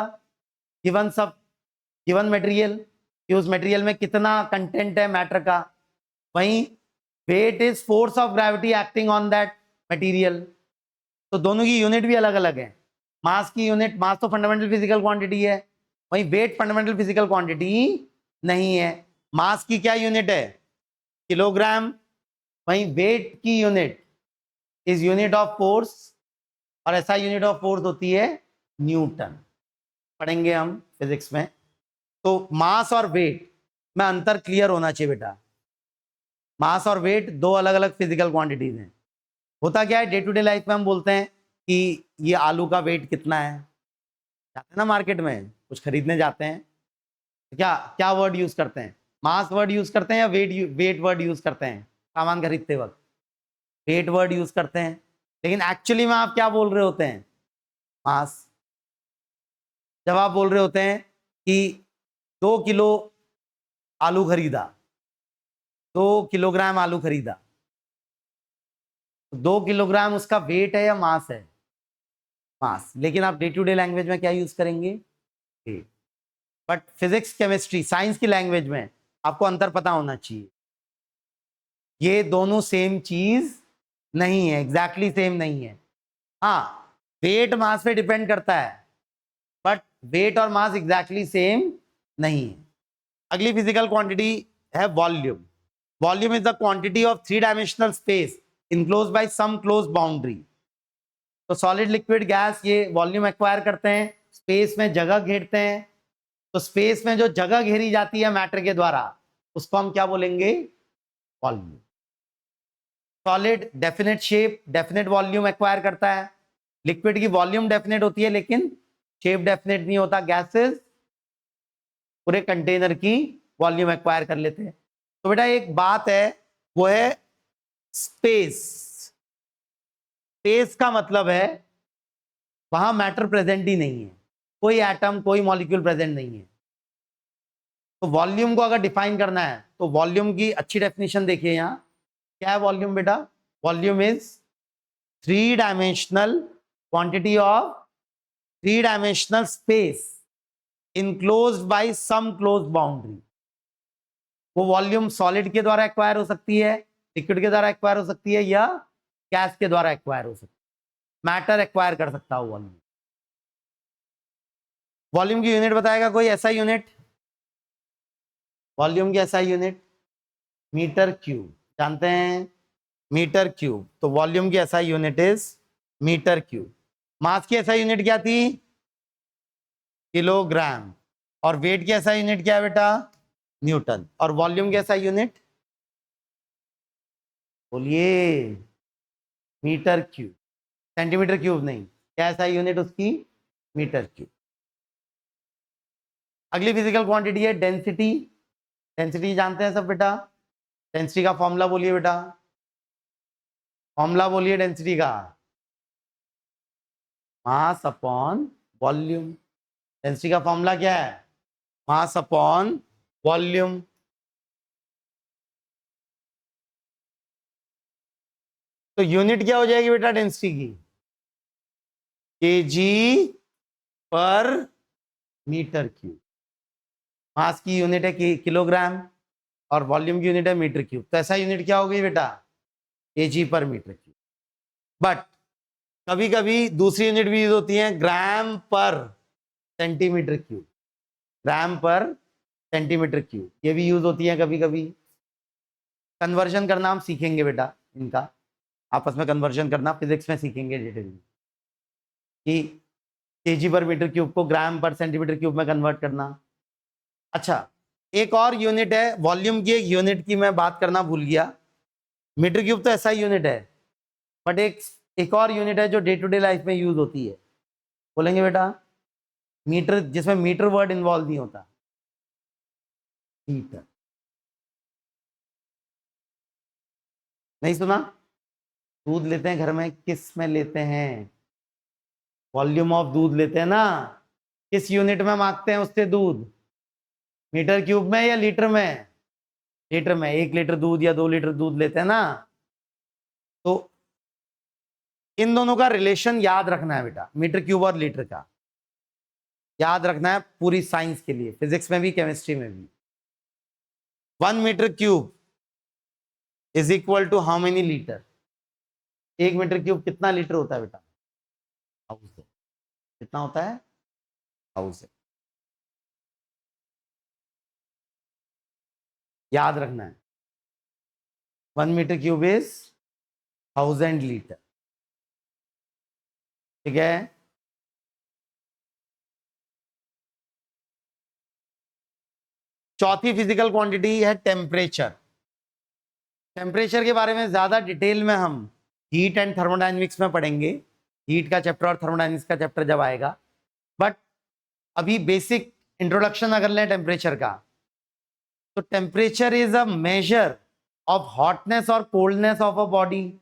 A: given material, कि उस मटेरियल में कितना कंटेंट है मैटर का। वहीं weight is force of gravity acting on that material. तो दोनों की यूनिट भी अलग अलग है। मास की यूनिट, मास तो फंडामेंटल फिजिकल क्वांटिटी है, वहीं वेट फंडामेंटल फिजिकल क्वांटिटी नहीं है। मास की क्या यूनिट है? किलोग्राम। वहीं वेट की unit is unit of force, और ऐसा यूनिट ऑफ फोर्स होती है न्यूटन, पढ़ेंगे हम फिजिक्स में। तो मास और वेट में अंतर क्लियर होना चाहिए बेटा। मास और वेट दो अलग अलग फिजिकल क्वांटिटीज हैं। होता क्या है, डे टू डे लाइफ में हम बोलते हैं कि ये आलू का वेट कितना है, जाते हैं ना मार्केट में कुछ खरीदने जाते हैं, तो क्या क्या वर्ड यूज करते हैं? मास वर्ड यूज करते हैं या वेट वर्ड यूज करते हैं? सामान खरीदते वक्त वेट वर्ड यूज करते हैं, लेकिन एक्चुअली में आप क्या बोल रहे होते हैं? मास। जब आप बोल रहे होते हैं कि 2 किलो आलू खरीदा, 2 किलोग्राम आलू खरीदा, 2 किलोग्राम उसका वेट है या मास है? मास। लेकिन आप डे टू डे लैंग्वेज में क्या यूज करेंगे? Weight. But physics chemistry science की लैंग्वेज में आपको अंतर पता होना चाहिए, ये दोनों सेम चीज नहीं है, एग्जैक्टली सेम नहीं है। हाँ, वेट मास पे डिपेंड करता है, बट वेट और मास एग्जैक्टली सेम नहीं है। अगली फिजिकल क्वांटिटी है volume. Volume is the quantity of 3 dimensional space enclosed by some close boundary. तो सॉलिड, लिक्विड, गैस ये वॉल्यूम एक्वायर करते हैं, स्पेस में जगह घेरते हैं। तो स्पेस में जो जगह घेरी जाती है मैटर के द्वारा उसको हम क्या बोलेंगे? Volume. Solid definite shape, definite volume acquire करता है। लिक्विड की वॉल्यूम डेफिनेट होती है लेकिन शेप डेफिनेट नहीं होता। गैसेस पूरे कंटेनर की वॉल्यूम एक्वायर कर लेते हैं। तो बेटा एक बात है, वो है स्पेस। स्पेस का मतलब है वहां मैटर प्रेजेंट ही नहीं है, कोई एटम कोई मॉलिक्यूल प्रेजेंट नहीं है। तो वॉल्यूम को अगर डिफाइन करना है तो वॉल्यूम की अच्छी डेफिनेशन देखिए यहां, क्या है वॉल्यूम बेटा? Volume is 3 dimensional quantity of 3 dimensional space enclosed by some closed boundary. वो वॉल्यूम सॉलिड के द्वारा एक्वायर हो सकती है, लिक्विड के द्वारा एक्वायर हो सकती है, या गैस के द्वारा एक्वायर हो सकती है। मैटर एक्वायर कर सकता है वॉल्यूम। वॉल्यूम की यूनिट बताएगा कोई? ऐसा यूनिट, वॉल्यूम की ऐसा यूनिट मीटर क्यूब, जानते हैं मीटर क्यूब। तो वॉल्यूम की ऐसा यूनिट इज मीटर क्यूब। मास की ऐसा यूनिट क्या थी? किलोग्राम। और वेट की ऐसा यूनिट क्या है बेटा? न्यूटन। और वॉल्यूम की ऐसा यूनिट बोलिए? मीटर क्यूब, सेंटीमीटर क्यूब नहीं। क्या ऐसा यूनिट उसकी? Metre cube. अगली फिजिकल क्वांटिटी है डेंसिटी। डेंसिटी जानते हैं सब बेटा? डेंसिटी का फॉर्मूला बोलिए बेटा, फॉर्मूला बोलिए डेंसिटी का। Mass upon volume. डेंसिटी का फॉर्मूला क्या है? Mass upon volume. तो यूनिट क्या हो जाएगी बेटा डेंसिटी की? केजी पर मीटर क्यूब। मास की यूनिट है किलोग्राम और वॉल्यूम की यूनिट है मीटर क्यूब। तो ऐसा यूनिट क्या हो गई बेटा? केजी पर मीटर क्यूब। बट कभी कभी दूसरी यूनिट भी यूज होती है, ग्राम पर सेंटीमीटर क्यूब। ग्राम पर सेंटीमीटर क्यूब ये भी यूज होती है कभी कभी। कन्वर्जन करना हम सीखेंगे बेटा, इनका आपस में कन्वर्जन करना फिजिक्स में सीखेंगे डिटेल में, कि केजी पर मीटर क्यूब को ग्राम पर सेंटीमीटर क्यूब में कन्वर्ट करना। अच्छा, एक और यूनिट है वॉल्यूम की, एक यूनिट की मैं बात करना भूल गया। मीटर क्यूब तो ऐसा यूनिट है, बट एक और यूनिट है जो डे टू डे लाइफ में यूज होती है, बोलेंगे बेटा? मीटर, जिसमें मीटर वर्ड इन्वॉल्व नहीं होता। मीटर नहीं सुना? दूध लेते हैं घर में, किस में लेते हैं? वॉल्यूम ऑफ दूध लेते हैं ना, किस यूनिट में मांगते हैं उससे दूध? मीटर क्यूब में या लीटर में? लीटर में। 1 लीटर दूध या 2 लीटर दूध लेते हैं ना। तो इन दोनों का रिलेशन याद रखना है बेटा, मीटर क्यूब और लीटर का याद रखना है पूरी साइंस के लिए, फिजिक्स में भी केमिस्ट्री में भी। 1 metre cube is equal to how many litre? 1 metre cube कितना लीटर होता है बेटा? 1000। कितना होता है? 1000। याद रखना है, 1 मीटर क्यूब इज 1000 लीटर। ठीक है। चौथी फिजिकल क्वांटिटी है टेम्परेचर। टेम्परेचर के बारे में ज्यादा डिटेल में हम हीट एंड थर्मोडायनेमिक्स में पढ़ेंगे, हीट का चैप्टर और थर्मोडायनेमिक्स का चैप्टर जब आएगा। बट अभी बेसिक इंट्रोडक्शन अगर लें टेम्परेचर का, तो temperature is a measure of hotness और coldness of a body,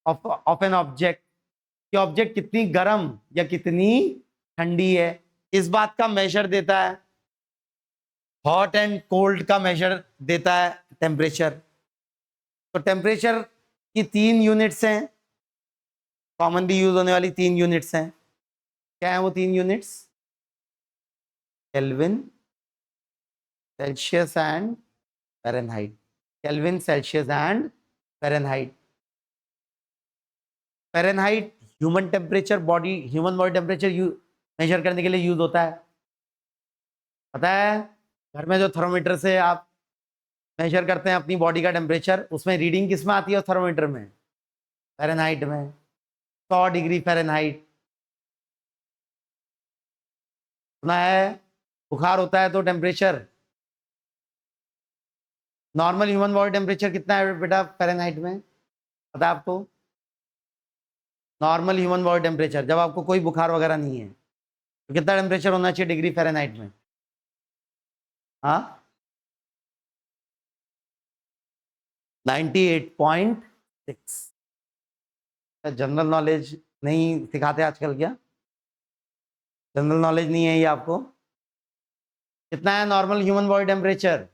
A: of an object, कि ऑब्जेक्ट कितनी गर्म या कितनी ठंडी है, इस बात का मेजर देता है। हॉट एंड कोल्ड का मेजर देता है टेम्परेचर। तो टेम्परेचर की 3 यूनिट्स हैं, कॉमनली यूज होने वाली 3 यूनिट्स हैं। क्या है वो 3 units? Kelvin, Celsius and Fahrenheit. Kelvin, Celsius and Fahrenheit. Fahrenheit human temperature, human body temperature measure करने के लिए यूज होता है। पता है, घर में जो थर्मोमीटर से आप मेजर करते हैं अपनी बॉडी का टेम्परेचर, उसमें रीडिंग किस में आती है? थर्मोमीटर में, फ़ारेनहाइट में, 100 डिग्री फ़ारेनहाइट। सुना है? बुखार होता है तो temperature, normal human body temperature कितना है बेटा फ़ारेनहाइट में? पता है आपको? नॉर्मल ह्यूमन बॉडी टेम्परेचर जब आपको कोई बुखार वगैरह नहीं है, तो कितना टेम्परेचर होना चाहिए डिग्री फ़ारेनहाइट में? हाँ, 98.6। जनरल नॉलेज नहीं सिखाते आजकल क्या? जनरल नॉलेज नहीं है ये आपको? कितना है normal human body temperature?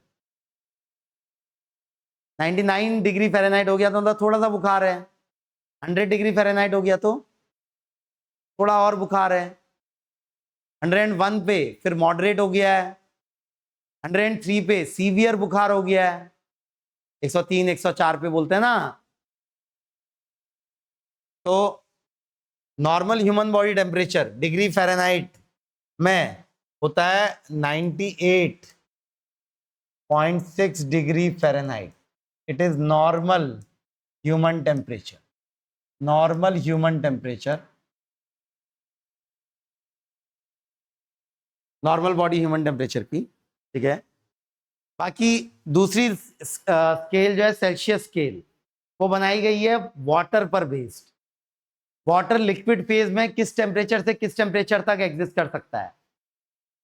A: 99 degree Fahrenheit हो गया तो मतलब थोड़ा सा बुखार है, 100 डिग्री फ़ारेनहाइट हो गया तो थोड़ा और बुखार है, 101 पे फिर मॉडरेट हो गया है, 103 पे सीवियर बुखार हो गया है, 103 104 पे बोलते हैं ना। तो normal human body temperature degree Fahrenheit में होता है 98.6 degree Fahrenheit. It is normal human temperature, normal human temperature, normal body human temperature की, ठीक है। बाकी दूसरी स्केल जो है सेल्सियस स्केल, वो बनाई गई है वाटर पर बेस्ड। वाटर लिक्विड फेज में किस टेम्परेचर से किस टेम्परेचर तक एग्जिस्ट कर सकता है,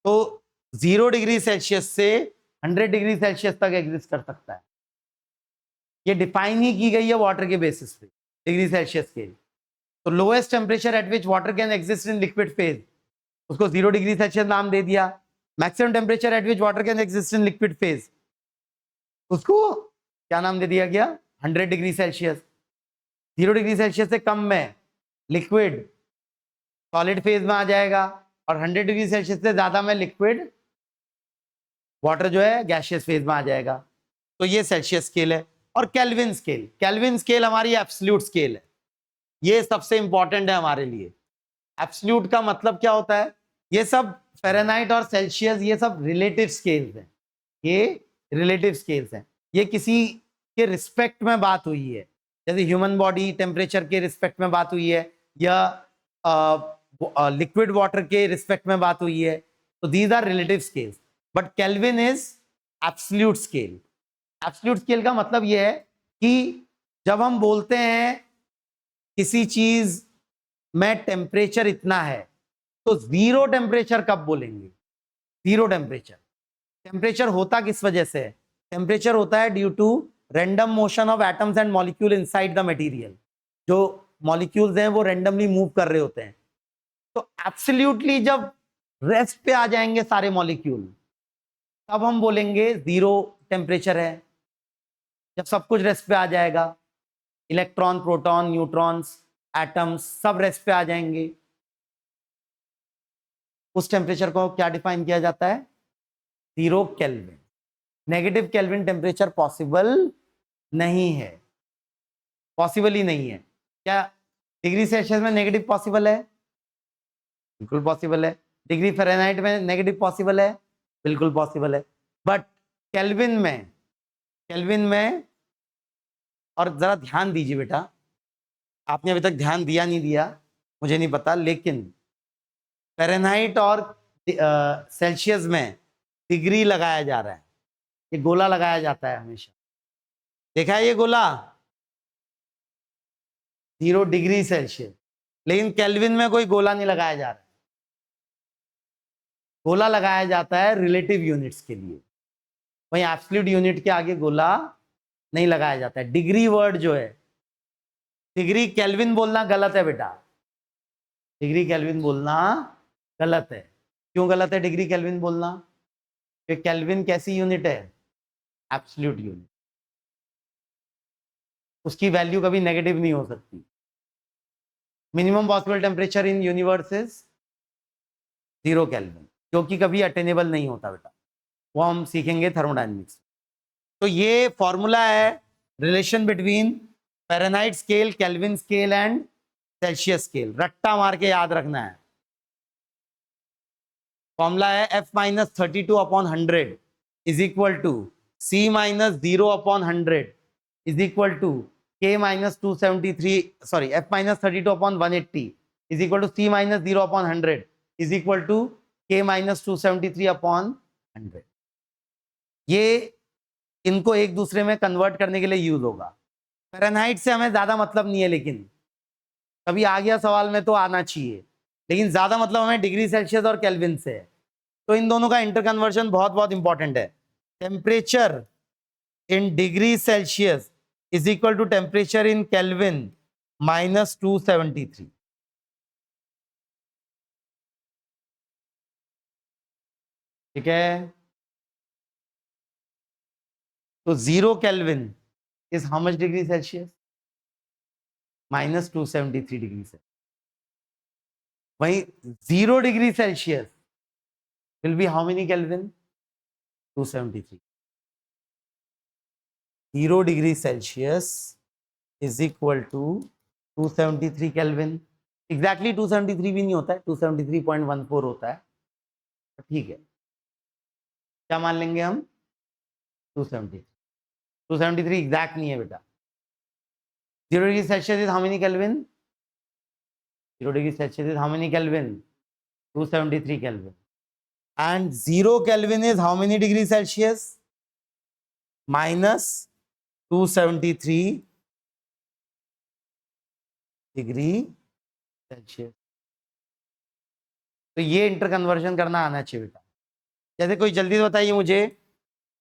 A: तो 0 डिग्री सेल्सियस से 100 डिग्री सेल्सियस तक एग्जिस्ट कर सकता है। ये डिफाइन ही की गई है वाटर के बेसिस पे, डिग्री सेल्सियस स्केल। तो lowest temperature at which water can exist in liquid phase, उसको 0 डिग्री सेल्सियस नाम दे दिया। Maximum temperature at which water can exist in liquid phase, उसको क्या नाम दे दिया गया, 100 डिग्री सेल्सियस। 0 डिग्री सेल्सियस से कम में लिक्विड सॉलिड फेज में आ जाएगा, और 100 डिग्री सेल्सियस से ज्यादा में लिक्विड वाटर जो है गैसियस फेज में आ जाएगा। तो ये सेल्सियस स्केल है। और केल्विन स्केल, केल्विन स्केल हमारी एब्सोल्यूट स्केल है, ये सबसे इंपॉर्टेंट है हमारे लिए। एब्सोल्यूट का मतलब क्या होता है, ये सब फ़ारेनहाइट और सेल्सियस ये सब रिलेटिव स्केल्स हैं, ये रिलेटिव स्केल्स हैं, ये किसी के रिस्पेक्ट में बात हुई है, जैसे ह्यूमन बॉडी टेम्परेचर के रिस्पेक्ट में बात हुई है, या लिक्विड वाटर के रिस्पेक्ट में बात हुई है। तो these are relative scales, but Kelvin is absolute scale. Absolute scale का मतलब यह है कि जब हम बोलते हैं किसी चीज में टेम्परेचर इतना है, तो 0 टेम्परेचर कब बोलेंगे, 0 टेम्परेचर। टेम्परेचर होता किस वजह से है, टेम्परेचर होता है due to random motion of atoms and molecule inside the material. जो मॉलिक्यूल्स हैं वो रैंडमली मूव कर रहे होते हैं। तो एब्सोल्युटली जब रेस्ट पे आ जाएंगे सारे मॉलिक्यूल, तब हम बोलेंगे 0 टेम्परेचर है। जब सब कुछ रेस्ट पे आ जाएगा, इलेक्ट्रॉन प्रोटॉन न्यूट्रॉन्स एटम्स सब रेस्ट पे आ जाएंगे, उस टेम्परेचर को क्या डिफाइन किया जाता है, 0 kelvin. Negative kelvin temperature possible नहीं है, पॉसिबल ही नहीं है। क्या डिग्री सेल्सियस में नेगेटिव पॉसिबल है, बिल्कुल पॉसिबल है। डिग्री फ़ारेनहाइट में नेगेटिव पॉसिबल है, बिल्कुल पॉसिबल है। बट केल्विन में, केल्विन में, और जरा ध्यान दीजिए बेटा, आपने अभी तक ध्यान दिया नहीं दिया मुझे नहीं पता, लेकिन फ़ारेनहाइट और सेल्सियस में डिग्री लगाया जा रहा है, ये गोला लगाया जाता है हमेशा, देखा है ये गोला, 0 डिग्री सेल्सियस। लेकिन केल्विन में कोई गोला नहीं लगाया जा रहा है, गोला लगाया जाता है रिलेटिव यूनिट्स के लिए, वहीं एब्सोल्यूट यूनिट के आगे गोला नहीं लगाया जाता है। डिग्री वर्ड जो है, डिग्री केल्विन बोलना गलत है बेटा, डिग्री केल्विन बोलना गलत है। क्यों गलत है डिग्री केल्विन बोलना, कि केल्विन कैसी यूनिट है, एब्सोल्यूट यूनिट, उसकी वैल्यू कभी नेगेटिव नहीं हो सकती। Minimum possible temperature in universe is 0 kelvin, जो कि कभी अटेनेबल नहीं होता बेटा, वो हम सीखेंगे थर्मोडायनेमिक्स। तो ये फॉर्मूला है relation between Fahrenheit scale, Kelvin scale and Celsius scale, रट्टा मार के याद रखना है। फॉर्मूला है F-32/100 is equal to C-0/100 is equal to K-273, sorry F-32/180 is equal to C-0/100 is equal to K-273/100। ये इनको एक दूसरे में कन्वर्ट करने के लिए यूज होगा। फ़ारेनहाइट से हमें ज्यादा मतलब नहीं है, लेकिन कभी आ गया सवाल में तो आना चाहिए, लेकिन ज्यादा मतलब हमें डिग्री सेल्सियस और केल्विन से है। तो इन दोनों का इंटर कन्वर्जन बहुत बहुत इंपॉर्टेंट है। Temperature in degree Celsius is equal to temperature in Kelvin -273। ठीक है, तो 0 Kelvin is how much degree Celsius? -273 degree Celsius. वहीं 0 degree Celsius will be how many Kelvin? 273. 0 degree Celsius is equal to 273 Kelvin. Exactly 273 भी नहीं होता है, 273.14 होता है. ठीक है, क्या मान लेंगे हम? 273 एग्जैक्ट नहीं है बेटा. 0 degree Celsius is how many kelvin? 0 degree Celsius is how many Kelvin? 273 kelvin. And 0 Kelvin is how many degree Celsius? -273 degree Celsius. तो ये इंटर कन्वर्जन करना आना चाहिए बेटा. जैसे कोई जल्दी से बताइए मुझे,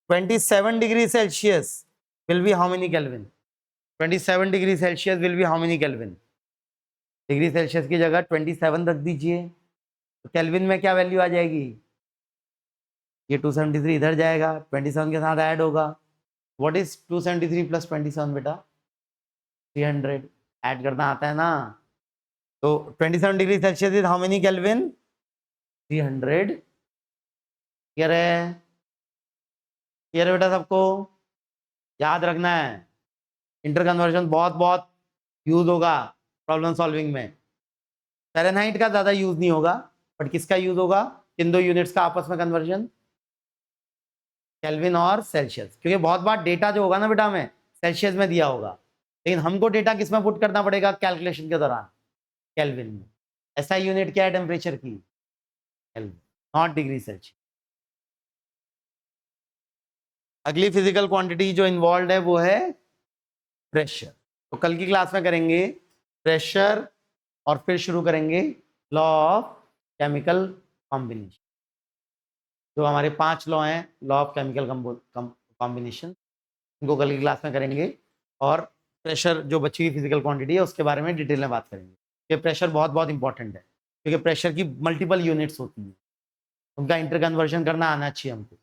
A: 27 degree Celsius will be how many kelvin? 27 degree Celsius will be how many kelvin? Degree Celsius की जगह 27 रख दीजिए, तो केल्विन में क्या वैल्यू आ जाएगी? ये 273 इधर जाएगा, 27 के साथ ऐड होगा. व्हाट इज 273 प्लस 27 बेटा? 300. ऐड करना आता है ना. तो 27 degree Celsius is how many kelvin? 300. Clear है? क्लियर है बेटा सबको? याद रखना है, इंटर कन्वर्जन बहुत बहुत यूज होगा प्रॉब्लम सॉल्विंग में. फ़ारेनहाइट का ज्यादा यूज नहीं होगा, बट किसका यूज होगा? इन दो यूनिट्स का आपस में कन्वर्जन, केल्विन और सेल्सियस. क्योंकि बहुत बार डेटा जो होगा ना बेटा में सेल्सियस में दिया होगा, लेकिन हमको डेटा किस में पुट करना पड़ेगा कैलकुलेशन के दौरान? केल्विन में. ऐसा यूनिट क्या है टेम्परेचर की? Kelvin, not degree Celsius. अगली फिजिकल क्वांटिटी जो इन्वॉल्व है वो है प्रेशर. तो कल की क्लास में करेंगे प्रेशर और फिर शुरू करेंगे लॉ ऑफ केमिकल कॉम्बिनेशन. जो हमारे 5 लॉ हैं लॉ ऑफ केमिकल कॉम्बिनेशन, इनको कल की क्लास में करेंगे. और प्रेशर जो बची हुई फिजिकल क्वांटिटी है उसके बारे में डिटेल में बात करेंगे. ये प्रेशर बहुत बहुत इंपॉर्टेंट है, क्योंकि प्रेशर की मल्टीपल यूनिट्स होती हैं, उनका इंटर कन्वर्जन करना आना चाहिए हमको.